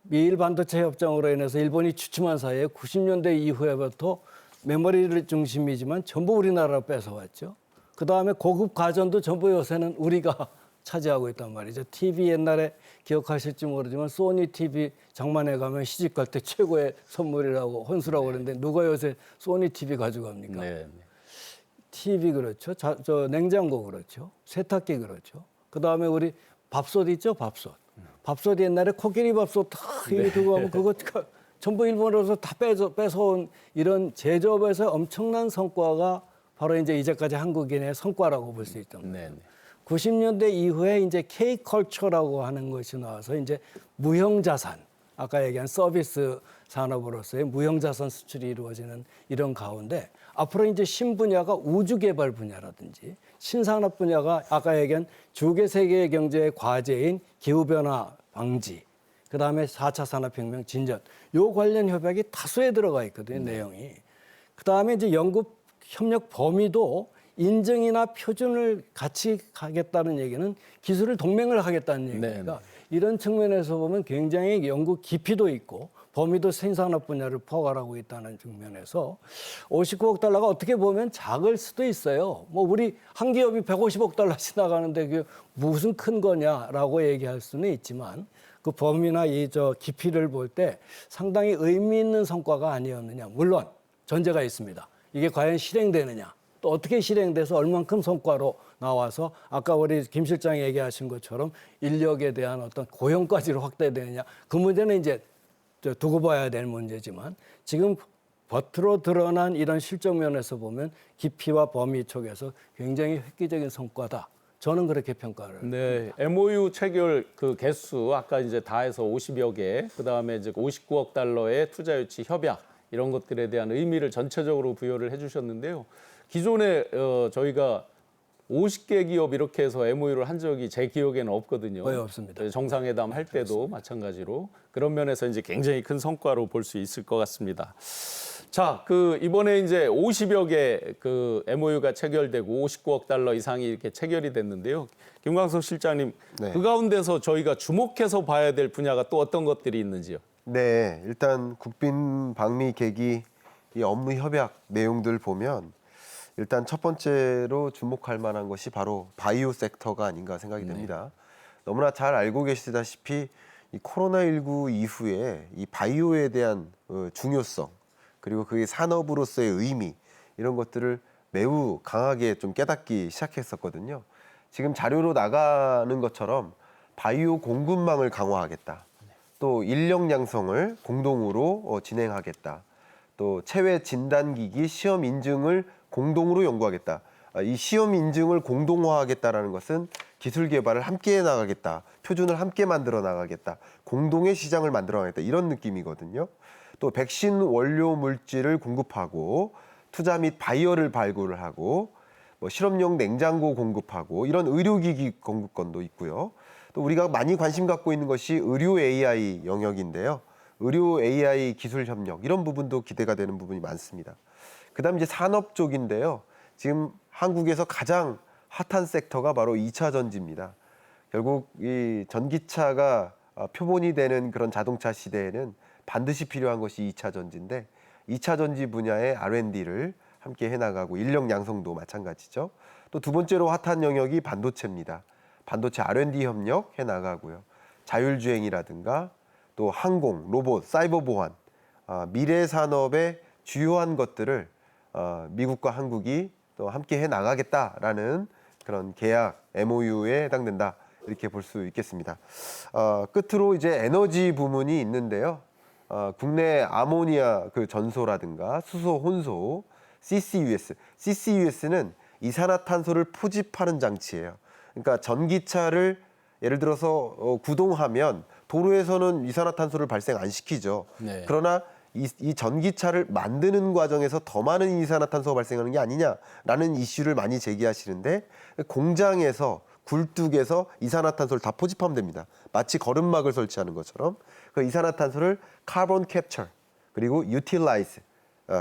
미일 반도체 협정으로 인해서 일본이 주춤한 사이에 90년대 이후에부터 메모리를 중심이지만 전부 우리나라로 뺏어왔죠. 그다음에 고급 가전도 전부 요새는 우리가 차지하고 있단 말이죠. TV 옛날에 기억하실지 모르지만 소니 TV 장만해 가면 시집 갈 때 최고의 선물이라고 혼수라고 그러는데 누가 요새 소니 TV 가져갑니까? 네. TV 그렇죠. 저 냉장고 그렇죠. 세탁기 그렇죠. 그다음에 우리 밥솥 있죠, 밥솥. 밥솥 옛날에 코끼리 밥솥 다 이렇게 두고 가면 그거 전부 일본으로서 다 뺏어온 이런 제조업에서 엄청난 성과가 바로 이제까지 한국인의 성과라고 볼 수 있단 말이에요. 네. 90년대 이후에 이제 K컬처라고 하는 것이 나와서 이제 무형자산, 아까 얘기한 서비스 산업으로서의 무형자산 수출이 이루어지는 이런 가운데 앞으로 이제 신분야가 우주개발 분야라든지 신산업 분야가 아까 얘기한 주계 세계 경제의 과제인 기후변화 방지, 그다음에 4차 산업혁명 진전, 요 관련 협약이 다수에 들어가 있거든요, 내용이. 그다음에 이제 연구 협력 범위도 인증이나 표준을 같이 하겠다는 얘기는 기술을 동맹을 하겠다는 얘기니까 네. 이런 측면에서 보면 굉장히 연구 깊이도 있고 범위도 생산업 분야를 포괄하고 있다는 측면에서 59억 달러가 어떻게 보면 작을 수도 있어요. 뭐 우리 한 기업이 150억 달러씩 나가는데 그게 무슨 큰 거냐라고 얘기할 수는 있지만 그 범위나 깊이를 볼 때 상당히 의미 있는 성과가 아니었느냐. 물론 전제가 있습니다. 이게 과연 실행되느냐. 또 어떻게 실행돼서 얼만큼 성과로 나와서 아까 우리 김 실장이 얘기하신 것처럼 인력에 대한 어떤 고용까지로 확대되느냐. 그 문제는 이제 두고 봐야 될 문제지만 지금 겉으로 드러난 이런 실적 면에서 보면 깊이와 범위 쪽에서 굉장히 획기적인 성과다. 저는 그렇게 평가를. 네, MOU 체결 그 개수 아까 이제 다 해서 50여 개, 그다음에 이제 59억 달러의 투자 유치 협약 이런 것들에 대한 의미를 전체적으로 부여를 해 주셨는데요. 기존에 저희가 50개 기업 이렇게 해서 MOU를 한 적이 제 기억에는 없거든요. 거의 없습니다. 정상회담 할 때도 마찬가지로 그런 면에서 이제 굉장히 큰 성과로 볼 수 있을 것 같습니다. 자, 이번에 이제 50여 개 그 MOU가 체결되고 59억 달러 이상이 이렇게 체결이 됐는데요. 김광석 실장님, 네. 그 가운데서 저희가 주목해서 봐야 될 분야가 또 어떤 것들이 있는지요? 네, 일단 국빈 방미 계기 이 업무 협약 내용들 보면 일단 첫 번째로 주목할 만한 것이 바로 바이오 섹터가 아닌가 생각이 됩니다. 너무나 잘 알고 계시다시피 이 코로나19 이후에 이 바이오에 대한 중요성 그리고 그게 산업으로서의 의미 이런 것들을 매우 강하게 좀 깨닫기 시작했었거든요. 지금 자료로 나가는 것처럼 바이오 공급망을 강화하겠다. 또 인력 양성을 공동으로 진행하겠다. 또 체외 진단기기 시험 인증을 공동으로 연구하겠다. 이 시험 인증을 공동화하겠다라는 것은 기술 개발을 함께 해 나가겠다. 표준을 함께 만들어 나가겠다. 공동의 시장을 만들어 나가겠다. 이런 느낌이거든요. 또 백신 원료 물질을 공급하고 투자 및 바이어를 발굴을 하고 뭐 실험용 냉장고 공급하고 이런 의료기기 공급권도 있고요. 또 우리가 많이 관심 갖고 있는 것이 의료 AI 영역인데요. 의료 AI 기술 협력 이런 부분도 기대가 되는 부분이 많습니다. 그다음 이제 산업 쪽인데요. 지금 한국에서 가장 핫한 섹터가 바로 2차 전지입니다. 결국 이 전기차가 표본이 되는 그런 자동차 시대에는 반드시 필요한 것이 2차 전지인데 2차 전지 분야의 R&D를 함께 해나가고 인력 양성도 마찬가지죠. 또 두 번째로 핫한 영역이 반도체입니다. 반도체 R&D 협력 해나가고요. 자율주행이라든가 또 항공, 로봇, 사이버 보안, 미래 산업의 주요한 것들을 미국과 한국이 또 함께 해나가겠다라는 그런 계약 MOU에 해당된다. 이렇게 볼 수 있겠습니다. 끝으로 이제 에너지 부문이 있는데요. 국내 아모니아 그 전소라든가 수소 혼소, CCUS. CCUS는 이산화탄소를 포집하는 장치예요. 그러니까 전기차를 예를 들어서 구동하면 도로에서는 이산화탄소를 발생 안 시키죠. 네. 그러나 이 전기차를 만드는 과정에서 더 많은 이산화탄소가 발생하는 게 아니냐라는 이슈를 많이 제기하시는데 공장에서 굴뚝에서 이산화탄소를 다 포집하면 됩니다. 마치 거름막을 설치하는 것처럼 그 이산화탄소를 카본 캡처 그리고 유틸라이즈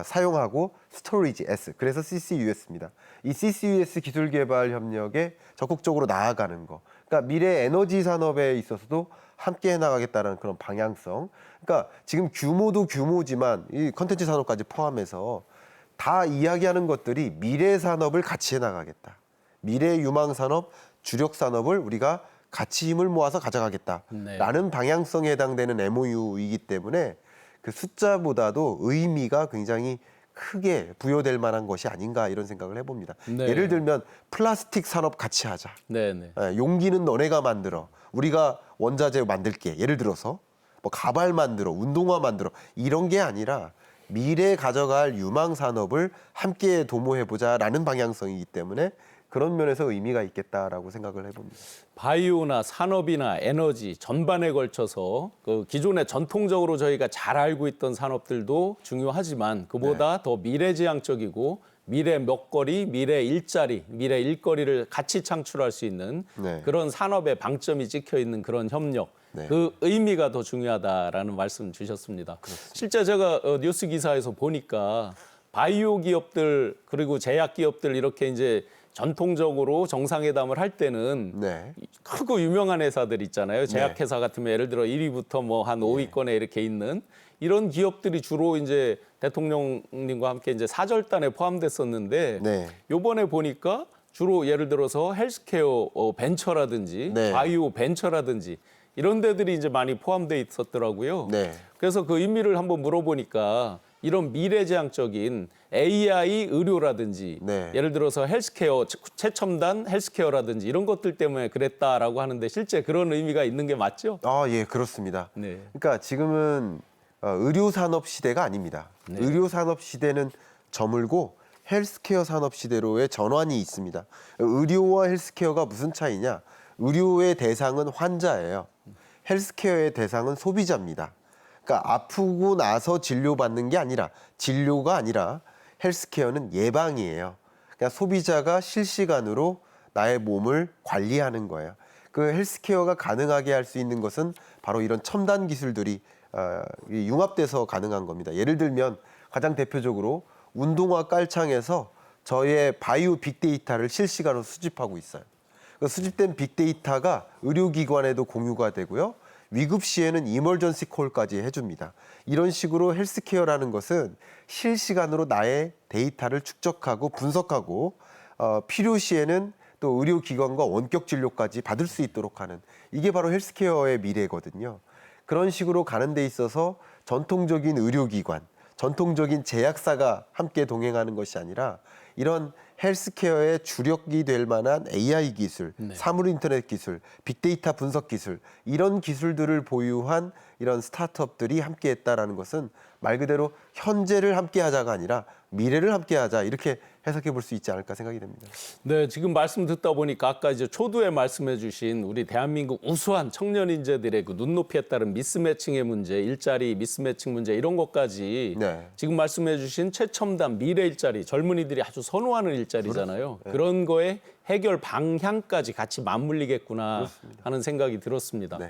사용하고 스토리지 S 그래서 CCUS입니다. 이 CCUS 기술 개발 협력에 적극적으로 나아가는 거. 그러니까 미래 에너지 산업에 있어서도 함께 해나가겠다는 그런 방향성. 그러니까 지금 규모도 규모지만 이 컨텐츠 산업까지 포함해서 다 이야기하는 것들이 미래 산업을 같이 해나가겠다. 미래 유망 산업, 주력 산업을 우리가 같이 힘을 모아서 가져가겠다라는 네. 방향성에 해당되는 MOU이기 때문에 그 숫자보다도 의미가 굉장히 크게 부여될 만한 것이 아닌가 이런 생각을 해봅니다. 네. 예를 들면 플라스틱 산업 같이 하자. 네네. 용기는 너네가 만들어. 우리가 원자재 만들게. 예를 들어서 뭐 가발 만들어, 운동화 만들어. 이런 게 아니라 미래 가져갈 유망 산업을 함께 도모해보자라는 방향성이기 때문에 그런 면에서 의미가 있겠다라고 생각을 해봅니다. 바이오나 산업이나 에너지 전반에 걸쳐서 그 기존에 전통적으로 저희가 잘 알고 있던 산업들도 중요하지만 그보다 더 미래지향적이고 미래 먹거리, 미래 일자리, 미래 일거리를 같이 창출할 수 있는 네. 그런 산업의 방점이 찍혀 있는 그런 협력, 네. 그 의미가 더 중요하다라는 말씀 주셨습니다. 실제 제가 뉴스 기사에서 보니까 바이오 기업들 그리고 제약 기업들 이렇게 이제 전통적으로 정상회담을 할 때는 네. 크고 유명한 회사들 있잖아요. 제약회사 같으면 예를 들어 1위부터 뭐 한 5위권에 이렇게 있는 이런 기업들이 주로 이제 대통령님과 함께 이제 사절단에 포함됐었는데 네. 요번에 보니까 주로 예를 들어서 헬스케어 벤처라든지 네. 바이오 벤처라든지 이런 데들이 이제 많이 포함돼 있었더라고요. 네. 그래서 그 의미를 한번 물어보니까 이런 미래지향적인 AI 의료라든지 네. 예를 들어서 헬스케어 최첨단 헬스케어라든지 이런 것들 때문에 그랬다라고 하는데 실제 그런 의미가 있는 게 맞죠? 예, 그렇습니다. 네. 그러니까 지금은 의료 산업 시대가 아닙니다. 네. 의료 산업 시대는 저물고 헬스케어 산업 시대로의 전환이 있습니다. 의료와 헬스케어가 무슨 차이냐? 의료의 대상은 환자예요. 헬스케어의 대상은 소비자입니다. 그러니까 아프고 나서 진료받는 게 아니라 진료가 아니라 헬스케어는 예방이에요. 그러니까 소비자가 실시간으로 나의 몸을 관리하는 거예요. 그 헬스케어가 가능하게 할 수 있는 것은 바로 이런 첨단 기술들이 융합돼서 가능한 겁니다. 예를 들면 가장 대표적으로 운동화 깔창에서 저의 바이오 빅데이터를 실시간으로 수집하고 있어요. 그 수집된 빅데이터가 의료기관에도 공유가 되고요. 위급 시에는 이머전시 콜까지 해줍니다. 이런 식으로 헬스케어라는 것은 실시간으로 나의 데이터를 축적하고 분석하고 필요 시에는 또 의료기관과 원격 진료까지 받을 수 있도록 하는 이게 바로 헬스케어의 미래거든요. 그런 식으로 가는 데 있어서 전통적인 의료기관, 전통적인 제약사가 함께 동행하는 것이 아니라 이런 헬스케어의 주력이 될 만한 AI 기술, 사물 인터넷 기술, 빅데이터 분석 기술 이런 기술들을 보유한 이런 스타트업들이 함께했다라는 것은 말 그대로 현재를 함께하자가 아니라 미래를 함께하자 이렇게 해석해 볼 수 있지 않을까 생각이 됩니다. 네, 지금 말씀 듣다 보니까 아까 이제 초두에 말씀해 주신 우리 대한민국 우수한 청년 인재들의 그 눈높이에 따른 미스매칭의 문제, 일자리 미스매칭 문제 이런 것까지 네. 지금 말씀해 주신 최첨단 미래 일자리, 젊은이들이 아주 선호하는 일자리잖아요. 그런 거에 해결 방향까지 같이 맞물리겠구나 하는 생각이 들었습니다. 네.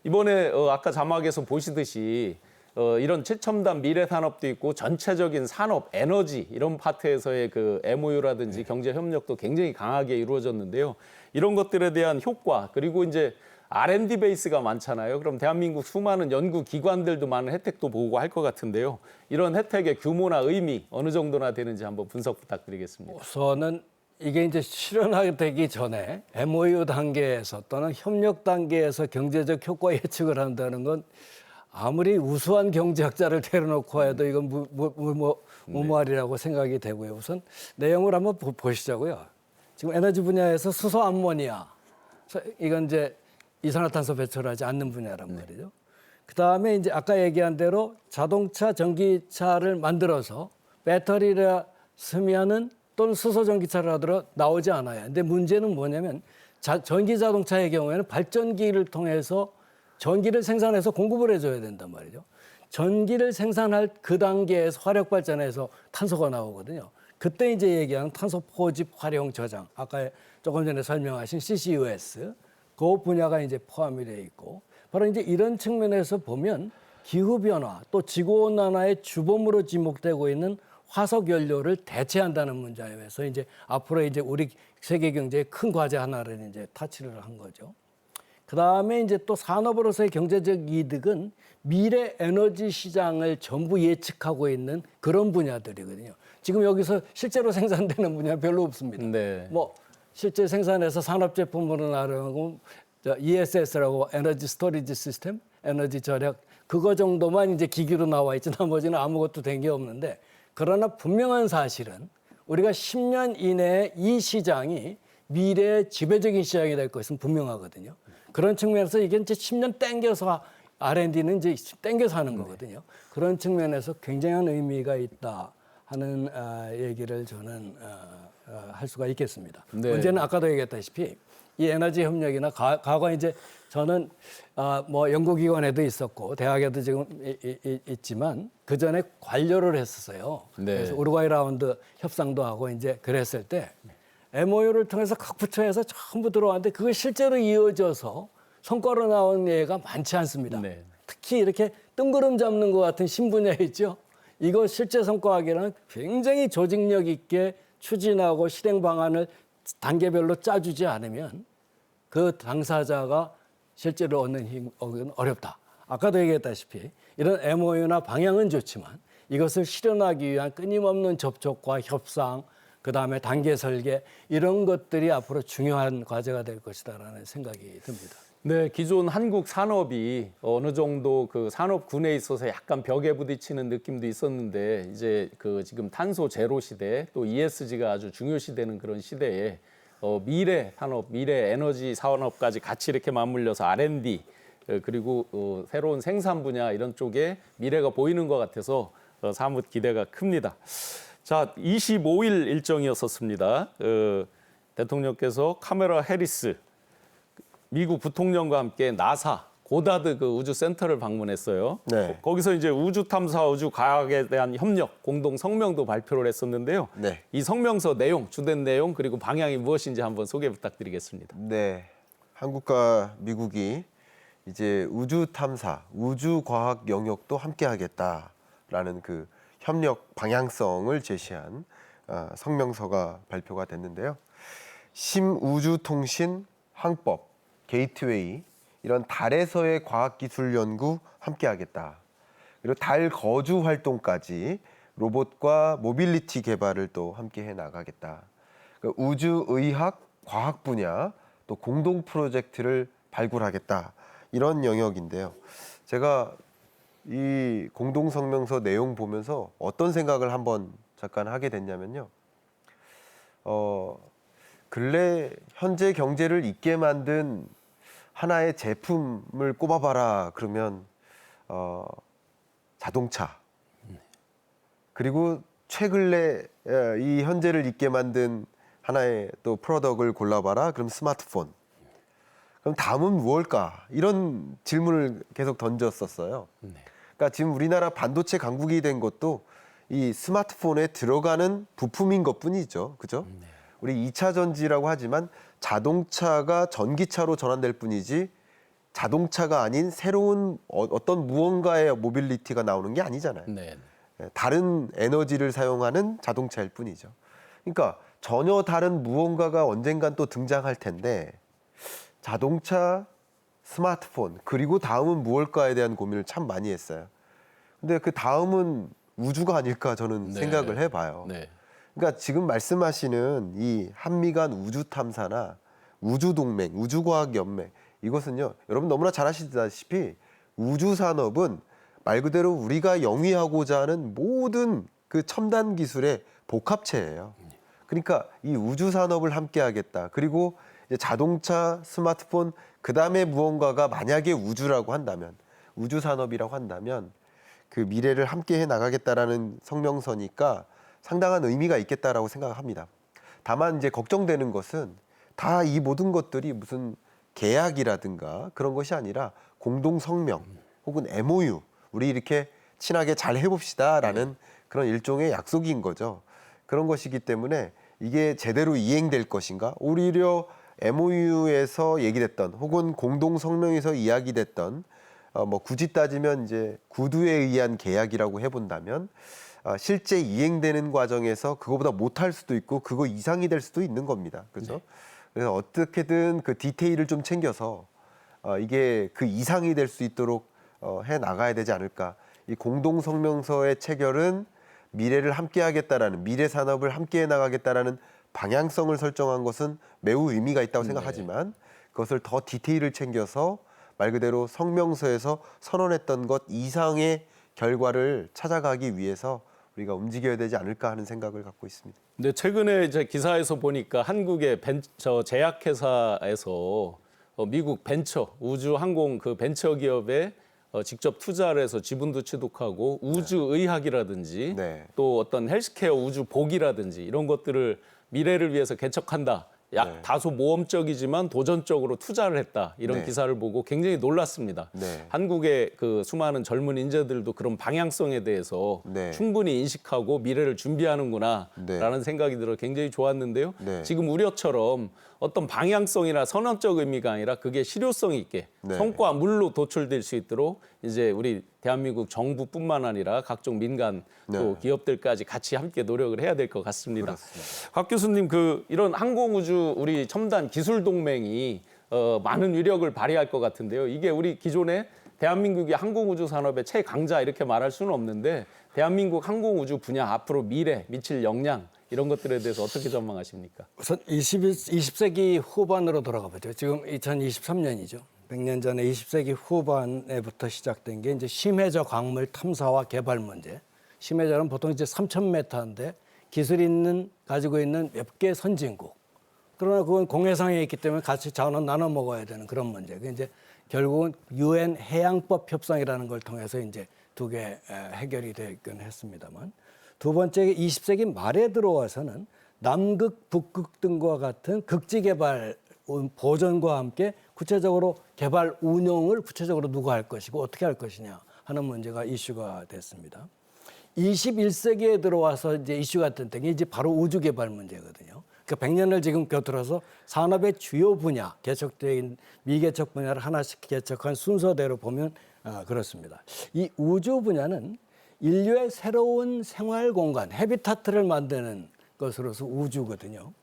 이번에 아까 자막에서 보시듯이 이런 최첨단 미래 산업도 있고 전체적인 산업, 에너지 이런 파트에서의 그 MOU라든지 경제 협력도 굉장히 강하게 이루어졌는데요. 이런 것들에 대한 효과 그리고 이제 R&D 베이스가 많잖아요. 그럼 대한민국 수많은 연구 기관들도 많은 혜택도 보고 할 것 같은데요. 이런 혜택의 규모나 의미 어느 정도나 되는지 한번 분석 부탁드리겠습니다. 우선은 이게 이제 실현되기 전에 MOU 단계에서 또는 협력 단계에서 경제적 효과 예측을 한다는 건 아무리 우수한 경제학자를 데려놓고 해도 이건 무모하리라고 생각이 되고요. 우선 내용을 한번 보시자고요. 지금 에너지 분야에서 수소 암모니아 이건 이제 이산화탄소 배출을 하지 않는 분야란 말이죠. 그다음에 이제 아까 얘기한 대로 자동차, 전기차를 만들어서 배터리를 쓰면은 또는 수소 전기차를 하더라도 나오지 않아요. 근데 문제는 뭐냐면 전기 자동차의 경우에는 발전기를 통해서 전기를 생산해서 공급을 해줘야 된단 말이죠. 전기를 생산할 그 단계에서 화력 발전해서 탄소가 나오거든요. 그때 이제 얘기하는 탄소 포집 활용 저장, 아까 조금 전에 설명하신 CCUS 그 분야가 이제 포함이 돼 있고, 바로 이제 이런 측면에서 보면 기후 변화 또 지구 온난화의 주범으로 지목되고 있는 화석 연료를 대체한다는 문제에서 이제 앞으로 이제 우리 세계 경제의 큰 과제 하나를 이제 타치를 한 거죠. 그 다음에 이제 또 산업으로서의 경제적 이득은 미래 에너지 시장을 전부 예측하고 있는 그런 분야들이거든요. 지금 여기서 실제로 생산되는 분야 별로 없습니다. 네. 뭐 실제 생산해서 산업 제품으로 나르고 ESS라고 에너지 스토리지 시스템, 에너지 절약 그거 정도만 이제 기기로 나와 있지 나머지는 아무것도 된 게 없는데, 그러나 분명한 사실은 우리가 10년 이내에 이 시장이 미래의 지배적인 시장이 될 것은 분명하거든요. 그런 측면에서 이게 이제 10년 땡겨서 R&D는 이제 땡겨서 하는 거거든요. 그런 측면에서 굉장한 의미가 있다 하는 얘기를 저는 할 수가 있겠습니다. 네. 문제는 아까도 얘기했다시피 이 에너지 협력이나 과거 이제 저는 뭐 연구기관에도 있었고 대학에도 지금 있지만 그 전에 관료를 했었어요. 네. 그래서 우루과이 라운드 협상도 하고 이제 그랬을 때 MOU를 통해서 각 부처에서 전부 들어왔는데 그게 실제로 이어져서 성과로 나온 예가 많지 않습니다. 네. 특히 이렇게 뜬구름 잡는 것 같은 신분야 있죠. 이거 실제 성과하기는 굉장히 조직력 있게 추진하고 실행 방안을 단계별로 짜주지 않으면 그 당사자가 실제로 얻는 힘은 어렵다. 아까도 얘기했다시피 이런 MOU나 방향은 좋지만 이것을 실현하기 위한 끊임없는 접촉과 협상, 그다음에 단계 설계 이런 것들이 앞으로 중요한 과제가 될 것이다라는 생각이 듭니다. 네, 기존 한국 산업이 어느 정도 그 산업군에 있어서 약간 벽에 부딪히는 느낌도 있었는데 이제 그 지금 탄소 제로 시대 또 ESG가 아주 중요시되는 그런 시대에 미래 산업, 미래 에너지 산업까지 같이 이렇게 맞물려서 R&D 그리고 새로운 생산 분야 이런 쪽에 미래가 보이는 것 같아서 사뭇 기대가 큽니다. 자, 25일 일정이었었습니다. 대통령께서 카메라 해리스 미국 부통령과 함께 나사 고다드 그 우주센터를 방문했어요. 네. 거기서 이제 우주 탐사와 우주 과학에 대한 협력 공동 성명도 발표를 했었는데요. 네. 이 성명서 내용, 주된 내용 그리고 방향이 무엇인지 한번 소개 부탁드리겠습니다. 네, 한국과 미국이 이제 우주 탐사, 우주 과학 영역도 함께하겠다라는 그 협력 방향성을 제시한 성명서가 발표가 됐는데요. 심우주통신 항법, 게이트웨이 이런 달에서의 과학기술 연구 함께하겠다. 그리고 달 거주 활동까지 로봇과 모빌리티 개발을 또 함께해 나가겠다. 우주의학, 과학 분야 또 공동 프로젝트를 발굴하겠다. 이런 영역인데요. 제가 이 공동성명서 내용 보면서 어떤 생각을 한번 잠깐 하게 됐냐면요. 근래 현재 경제를 있게 만든 하나의 제품을 꼽아봐라 그러면 자동차 그리고 최근래 이 현재를 있게 만든 하나의 또 프로덕트를 골라봐라 그럼 스마트폰 그럼 다음은 무엇일까 이런 질문을 계속 던졌었어요. 그러니까 지금 우리나라 반도체 강국이 된 것도 이 스마트폰에 들어가는 부품인 것뿐이죠, 그죠? 우리 2차 전지라고 하지만 자동차가 전기차로 전환될 뿐이지 자동차가 아닌 새로운 어떤 무언가의 모빌리티가 나오는 게 아니잖아요. 네. 다른 에너지를 사용하는 자동차일 뿐이죠. 그러니까 전혀 다른 무언가가 언젠간 또 등장할 텐데 자동차, 스마트폰, 그리고 다음은 무엇일까에 대한 고민을 참 많이 했어요. 근데 그 다음은 우주가 아닐까 저는 네. 생각을 해봐요. 네. 그러니까 지금 말씀하시는 이 한미 간 우주 탐사나 우주 동맹, 우주과학 연맹 이것은요, 여러분 너무나 잘 아시다시피 우주 산업은 말 그대로 우리가 영위하고자 하는 모든 그 첨단 기술의 복합체예요. 그러니까 이 우주 산업을 함께 하겠다. 그리고 이제 자동차, 스마트폰, 그다음에 무언가가 만약에 우주라고 한다면, 우주 산업이라고 한다면 그 미래를 함께 해 나가겠다라는 성명서니까 상당한 의미가 있겠다라고 생각합니다. 다만 이제 걱정되는 것은 다 이 모든 것들이 무슨 계약이라든가 그런 것이 아니라 공동 성명 혹은 MOU, 우리 이렇게 친하게 잘 해봅시다라는 그런 일종의 약속인 거죠. 그런 것이기 때문에 이게 제대로 이행될 것인가? 오히려 MOU에서 얘기됐던 혹은 공동 성명에서 이야기됐던 뭐 굳이 따지면 이제 구두에 의한 계약이라고 해본다면 실제 이행되는 과정에서 그거보다 못할 수도 있고 그거 이상이 될 수도 있는 겁니다. 그렇죠? 그래서 어떻게든 그 디테일을 좀 챙겨서 이게 그 이상이 될 수 있도록 해 나가야 되지 않을까. 이 공동 성명서의 체결은 미래를 함께하겠다라는, 미래 산업을 함께해 나가겠다라는 방향성을 설정한 것은 매우 의미가 있다고 생각하지만 그것을 더 디테일을 챙겨서 말 그대로 성명서에서 선언했던 것 이상의 결과를 찾아가기 위해서 우리가 움직여야 되지 않을까 하는 생각을 갖고 있습니다. 근데 최근에 이제 기사에서 보니까 한국의 제약회사에서 미국 벤처 우주 항공 그 벤처 기업에 직접 투자를 해서 지분도 취득하고 우주의학이라든지 네. 또 어떤 헬스케어 우주복이라든지 이런 것들을 미래를 위해서 개척한다. 다소 모험적이지만 도전적으로 투자를 했다. 이런 네. 기사를 기사를 보고 굉장히 놀랐습니다. 네. 한국의 그 수많은 젊은 인재들도 그런 방향성에 대해서 네. 충분히 인식하고 미래를 준비하는구나라는 네. 생각이 들어 굉장히 좋았는데요. 네. 지금 우려처럼 어떤 방향성이나 선언적 의미가 아니라 그게 실효성 있게 네. 성과물로 도출될 수 있도록 이제 우리 대한민국 정부뿐만 아니라 각종 민간 또 네. 기업들까지 같이 함께 노력을 해야 될 것 같습니다. 그렇습니다. 곽 교수님, 이런 항공우주 우리 첨단 기술 동맹이 많은 위력을 발휘할 것 같은데요. 이게 우리 기존에 대한민국이 항공우주 산업의 최강자 이렇게 말할 수는 없는데 대한민국 항공우주 분야 앞으로 미래 미칠 역량 이런 것들에 대해서 어떻게 전망하십니까? 우선 20세기 후반으로 돌아가 보죠. 지금 2023년이죠. 100년 전에 20세기 후반에부터 시작된 게 이제 심해저 광물 탐사와 개발 문제. 심해저는 보통 이제 3,000m인데 기술이 가지고 있는 몇 개 선진국. 그러나 그건 공해상에 있기 때문에 같이 자원을 나눠 먹어야 되는 그런 문제. 그 이제 결국은 UN 해양법 협상이라는 걸 통해서 이제 두 개 해결이 되긴 했습니다만. 두 번째 20세기 말에 들어와서는 남극, 북극 등과 같은 극지 개발 보전과 함께 구체적으로 개발 운영을 구체적으로 누가 할 것이고 어떻게 할 것이냐 하는 문제가 이슈가 됐습니다. 21세기에 들어와서 이제 이슈가 됐던 게 이제 바로 우주 개발 문제거든요. 그러니까 100년을 지금 곁들여서 산업의 주요 분야, 개척된 미개척 분야를 하나씩 개척한 순서대로 보면 그렇습니다. 이 우주 분야는 인류의 새로운 생활 공간, 해비타트를 만드는 것으로서 우주거든요.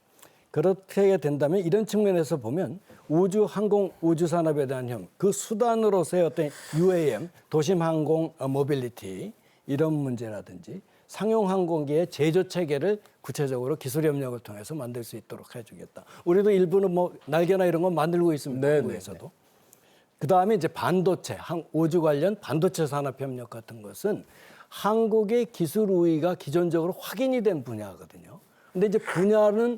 그렇게 된다면 이런 측면에서 보면 우주 항공 우주 산업에 대한 그 수단으로서의 어떤 UAM, 도심 항공 모빌리티 이런 문제라든지 상용 항공기의 제조 체계를 구체적으로 기술 협력을 통해서 만들 수 있도록 해주겠다. 우리도 일부는 뭐 날개나 이런 거 만들고 있습니다. 한국에서도. 그 다음에 이제 반도체, 우주 관련 반도체 산업 협력 같은 것은 한국의 기술 우위가 기존적으로 확인이 된 분야거든요. 근데 이제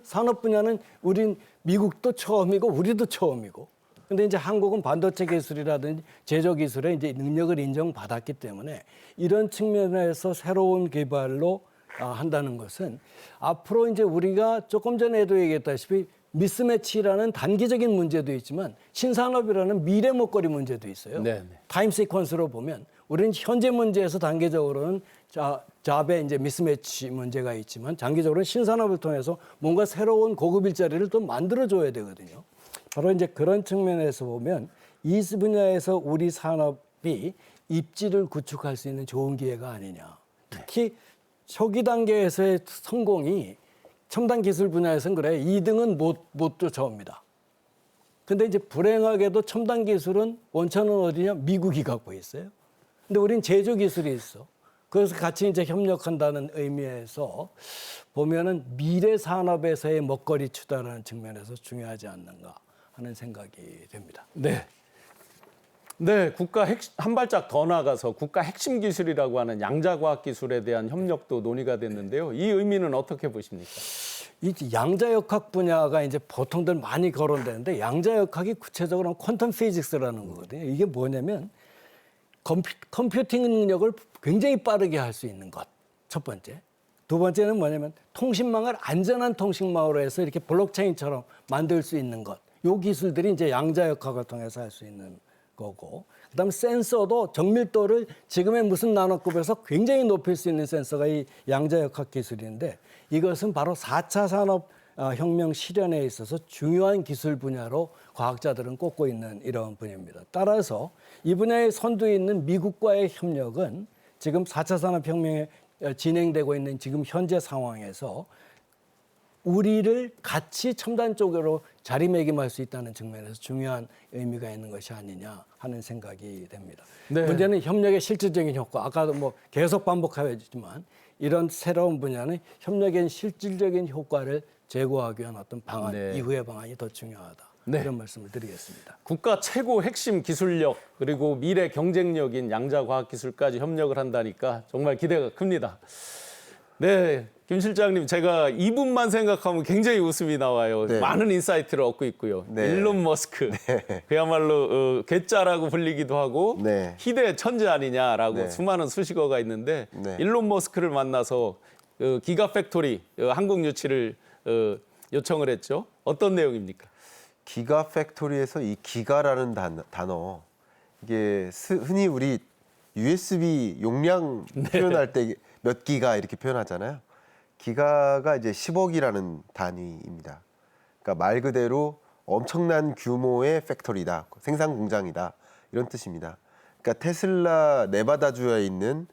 산업 분야는 우린 미국도 처음이고 우리도 처음이고. 근데 이제 한국은 반도체 기술이라든지 제조 기술에 이제 능력을 인정받았기 때문에 이런 측면에서 새로운 개발로 한다는 것은 앞으로 이제 우리가 조금 전에도 얘기했다시피 미스매치라는 단기적인 문제도 있지만 신산업이라는 미래 먹거리 문제도 있어요. 네네. 타임 시퀀스로 보면 우리는 현재 문제에서 단계적으로는 잡의 이제 미스매치 문제가 있지만 장기적으로는 신산업을 통해서 뭔가 새로운 고급 일자리를 또 만들어줘야 되거든요. 바로 이제 그런 측면에서 보면 이 분야에서 우리 산업이 입지를 구축할 수 있는 좋은 기회가 아니냐. 특히 초기 단계에서의 성공이 첨단 기술 분야에서는 그래 2등은 못 쫓아옵니다. 근데 이제 불행하게도 첨단 기술은 원천은 어디냐? 미국이 갖고 있어요. 근데 우린 제조 기술이 있어. 그래서 같이 이제 협력한다는 의미에서 보면은 미래 산업에서의 먹거리 추다라는 측면에서 중요하지 않는가 하는 생각이 됩니다. 네. 네, 한 발짝 더 나가서 국가 핵심 기술이라고 하는 양자과학 기술에 대한 협력도 논의가 됐는데요. 이 의미는 어떻게 보십니까? 이 양자역학 분야가 이제 보통들 많이 거론되는데 양자역학이 구체적으로 퀀텀 피직스라는 거거든요. 이게 뭐냐면 컴퓨팅 능력을 굉장히 빠르게 할 수 있는 것. 첫 번째. 두 번째는 뭐냐면 통신망을 안전한 통신망으로 해서 이렇게 블록체인처럼 만들 수 있는 것. 요 기술들이 이제 양자역학을 통해서 할 수 있는 거고. 그다음에 센서도 정밀도를 지금의 무슨 나노급에서 굉장히 높일 수 있는 센서가 이 양자역학 기술인데 이것은 바로 4차 산업혁명 실현에 있어서 중요한 기술 분야로 과학자들은 꼽고 있는 이런 분야입니다. 따라서 이 분야에 선두에 있는 미국과의 협력은 지금 4차 산업혁명에 진행되고 있는 지금 현재 상황에서 우리를 같이 첨단 쪽으로 자리매김할 수 있다는 측면에서 중요한 의미가 있는 것이 아니냐 하는 생각이 됩니다. 네. 문제는 협력의 실질적인 효과. 아까도 뭐 계속 반복하였지만 이런 새로운 분야는 협력의 실질적인 효과를 제고하기 위한 어떤 방안, 네. 이후의 방안이 더 중요하다. 네. 이런 말씀을 드리겠습니다. 국가 최고 핵심 기술력 그리고 미래 경쟁력인 양자과학기술까지 협력을 한다니까 정말 기대가 큽니다. 네, 김 실장님 제가 2분만 생각하면 굉장히 웃음이 나와요. 네. 많은 인사이트를 얻고 있고요. 네. 일론 머스크, 그야말로 괴짜라고 불리기도 하고 네. 희대의 천재 아니냐라고 네. 수많은 수식어가 있는데 네. 일론 머스크를 만나서 기가팩토리 한국 유치를 요청을 했죠. 어떤 내용입니까? 기가 팩토리에서 이 기가라는 단어 이게 흔히 우리 USB 용량 표현할 때 몇 기가 이렇게 표현하잖아요. 기가가 이제 10억이라는 단위입니다. 그러니까 말 그대로 엄청난 규모의 팩토리다, 생산 공장이다 이런 뜻입니다. 그러니까 테슬라 네바다주에 있는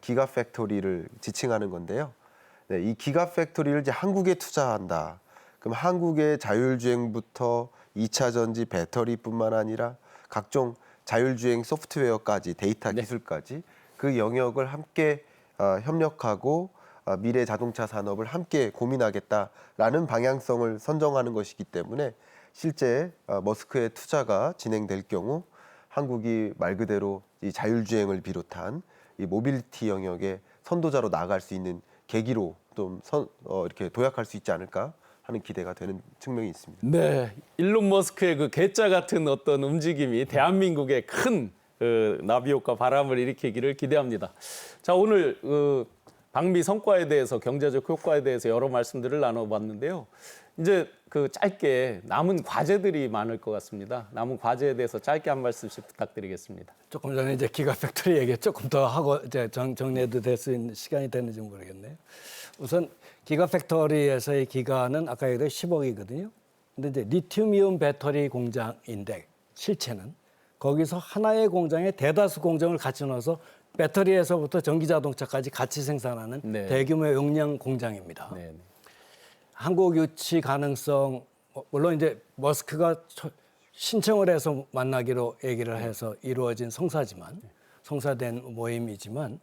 기가 팩토리를 지칭하는 건데요. 네, 이 기가 팩토리를 이제 한국에 투자한다. 그럼 한국의 자율주행부터 2차 전지 배터리뿐만 아니라 각종 자율주행 소프트웨어까지 데이터 기술까지 그 영역을 함께 협력하고 미래 자동차 산업을 함께 고민하겠다라는 방향성을 선정하는 것이기 때문에 실제 머스크의 투자가 진행될 경우 한국이 말 그대로 이 자율주행을 비롯한 이 모빌리티 영역의 선도자로 나아갈 수 있는 계기로 좀 이렇게 도약할 수 있지 않을까 하는 기대가 되는 측면이 있습니다. 네, 일론 머스크의 그 괴짜 같은 어떤 움직임이 대한민국에 큰 나비 효과 바람을 일으키기를 기대합니다. 자, 오늘 방미 성과에 대해서 경제적 효과에 대해서 여러 말씀들을 나눠봤는데요. 이제 그 짧게 남은 과제들이 많을 것 같습니다. 남은 과제에 대해서 짧게 한 말씀씩 부탁드리겠습니다. 조금 전에 이제 기가 팩토리 얘기 조금 더 하고 이제 정리해도 될 수 있는 시간이 되는지 모르겠네요. 우선 기가 팩토리에서의 기가는 아까 얘기한 10억이거든요. 근데 이제 리튬이온 배터리 공장인데 실체는 거기서 하나의 공장에 대다수 공정을 같이 넣어서 배터리에서부터 전기 자동차까지 같이 생산하는 네. 대규모 용량 공장입니다. 네. 한국 유치 가능성 물론 이제 머스크가 신청을 해서 만나기로 얘기를 해서 이루어진 성사된 모임이지만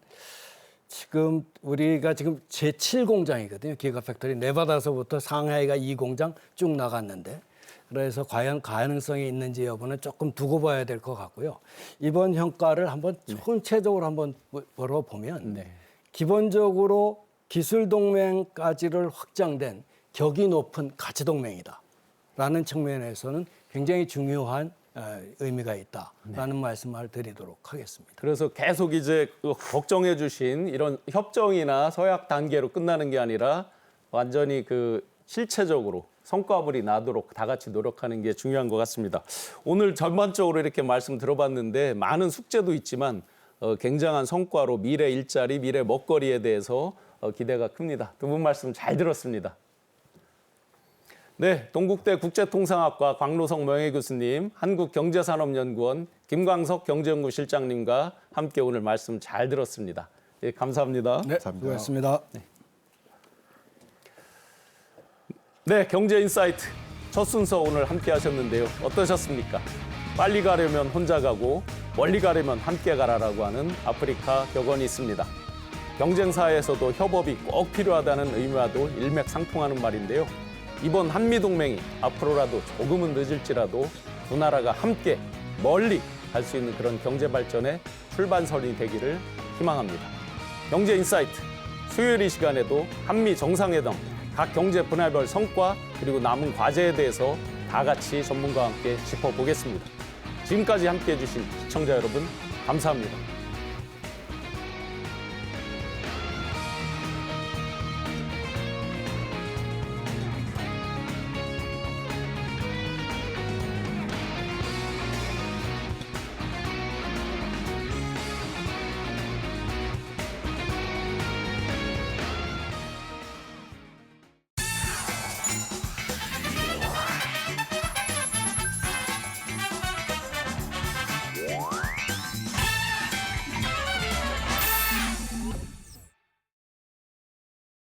지금 우리가 지금 제7공장이거든요. 기가팩토리 네바다서부터 상하이가 2공장 쭉 나갔는데 그래서 과연 가능성이 있는지 여부는 조금 두고 봐야 될 것 같고요. 이번 평가를 한번 총체적으로 한번 보면 기본적으로 기술 동맹까지를 확장된 격이 높은 가치 동맹이다라는 측면에서는 굉장히 중요한 의미가 있다라는 말씀을 드리도록 하겠습니다. 그래서 계속 이제 걱정해 주신 이런 협정이나 서약 단계로 끝나는 게 아니라 완전히 그 실체적으로 성과물이 나도록 다 같이 노력하는 게 중요한 것 같습니다. 오늘 전반적으로 이렇게 말씀 들어봤는데 많은 숙제도 있지만 굉장한 성과로 미래 일자리, 미래 먹거리에 대해서 기대가 큽니다. 두 분 말씀 잘 들었습니다. 네, 동국대 국제통상학과 광로성 명예교수님, 한국경제산업연구원 김광석 경제연구실장님과 함께 오늘 말씀 잘 들었습니다. 예, 감사합니다. 네, 감사합니다. 수고했습니다. 네, 경제인사이트 첫 순서 오늘 함께 하셨는데요. 어떠셨습니까? 빨리 가려면 혼자 가고 멀리 가려면 함께 가라라고 하는 아프리카 격언이 있습니다. 경쟁사에서도 협업이 꼭 필요하다는 의미와도 일맥상통하는 말인데요. 이번 한미동맹이 앞으로라도 조금은 늦을지라도 두 나라가 함께 멀리 갈 수 있는 그런 경제 발전의 출발선이 되기를 희망합니다. 경제인사이트 수요일 이 시간에도 한미 정상회담 각 경제 분야별 성과 그리고 남은 과제에 대해서 다 같이 전문가와 함께 짚어보겠습니다. 지금까지 함께해 주신 시청자 여러분 감사합니다.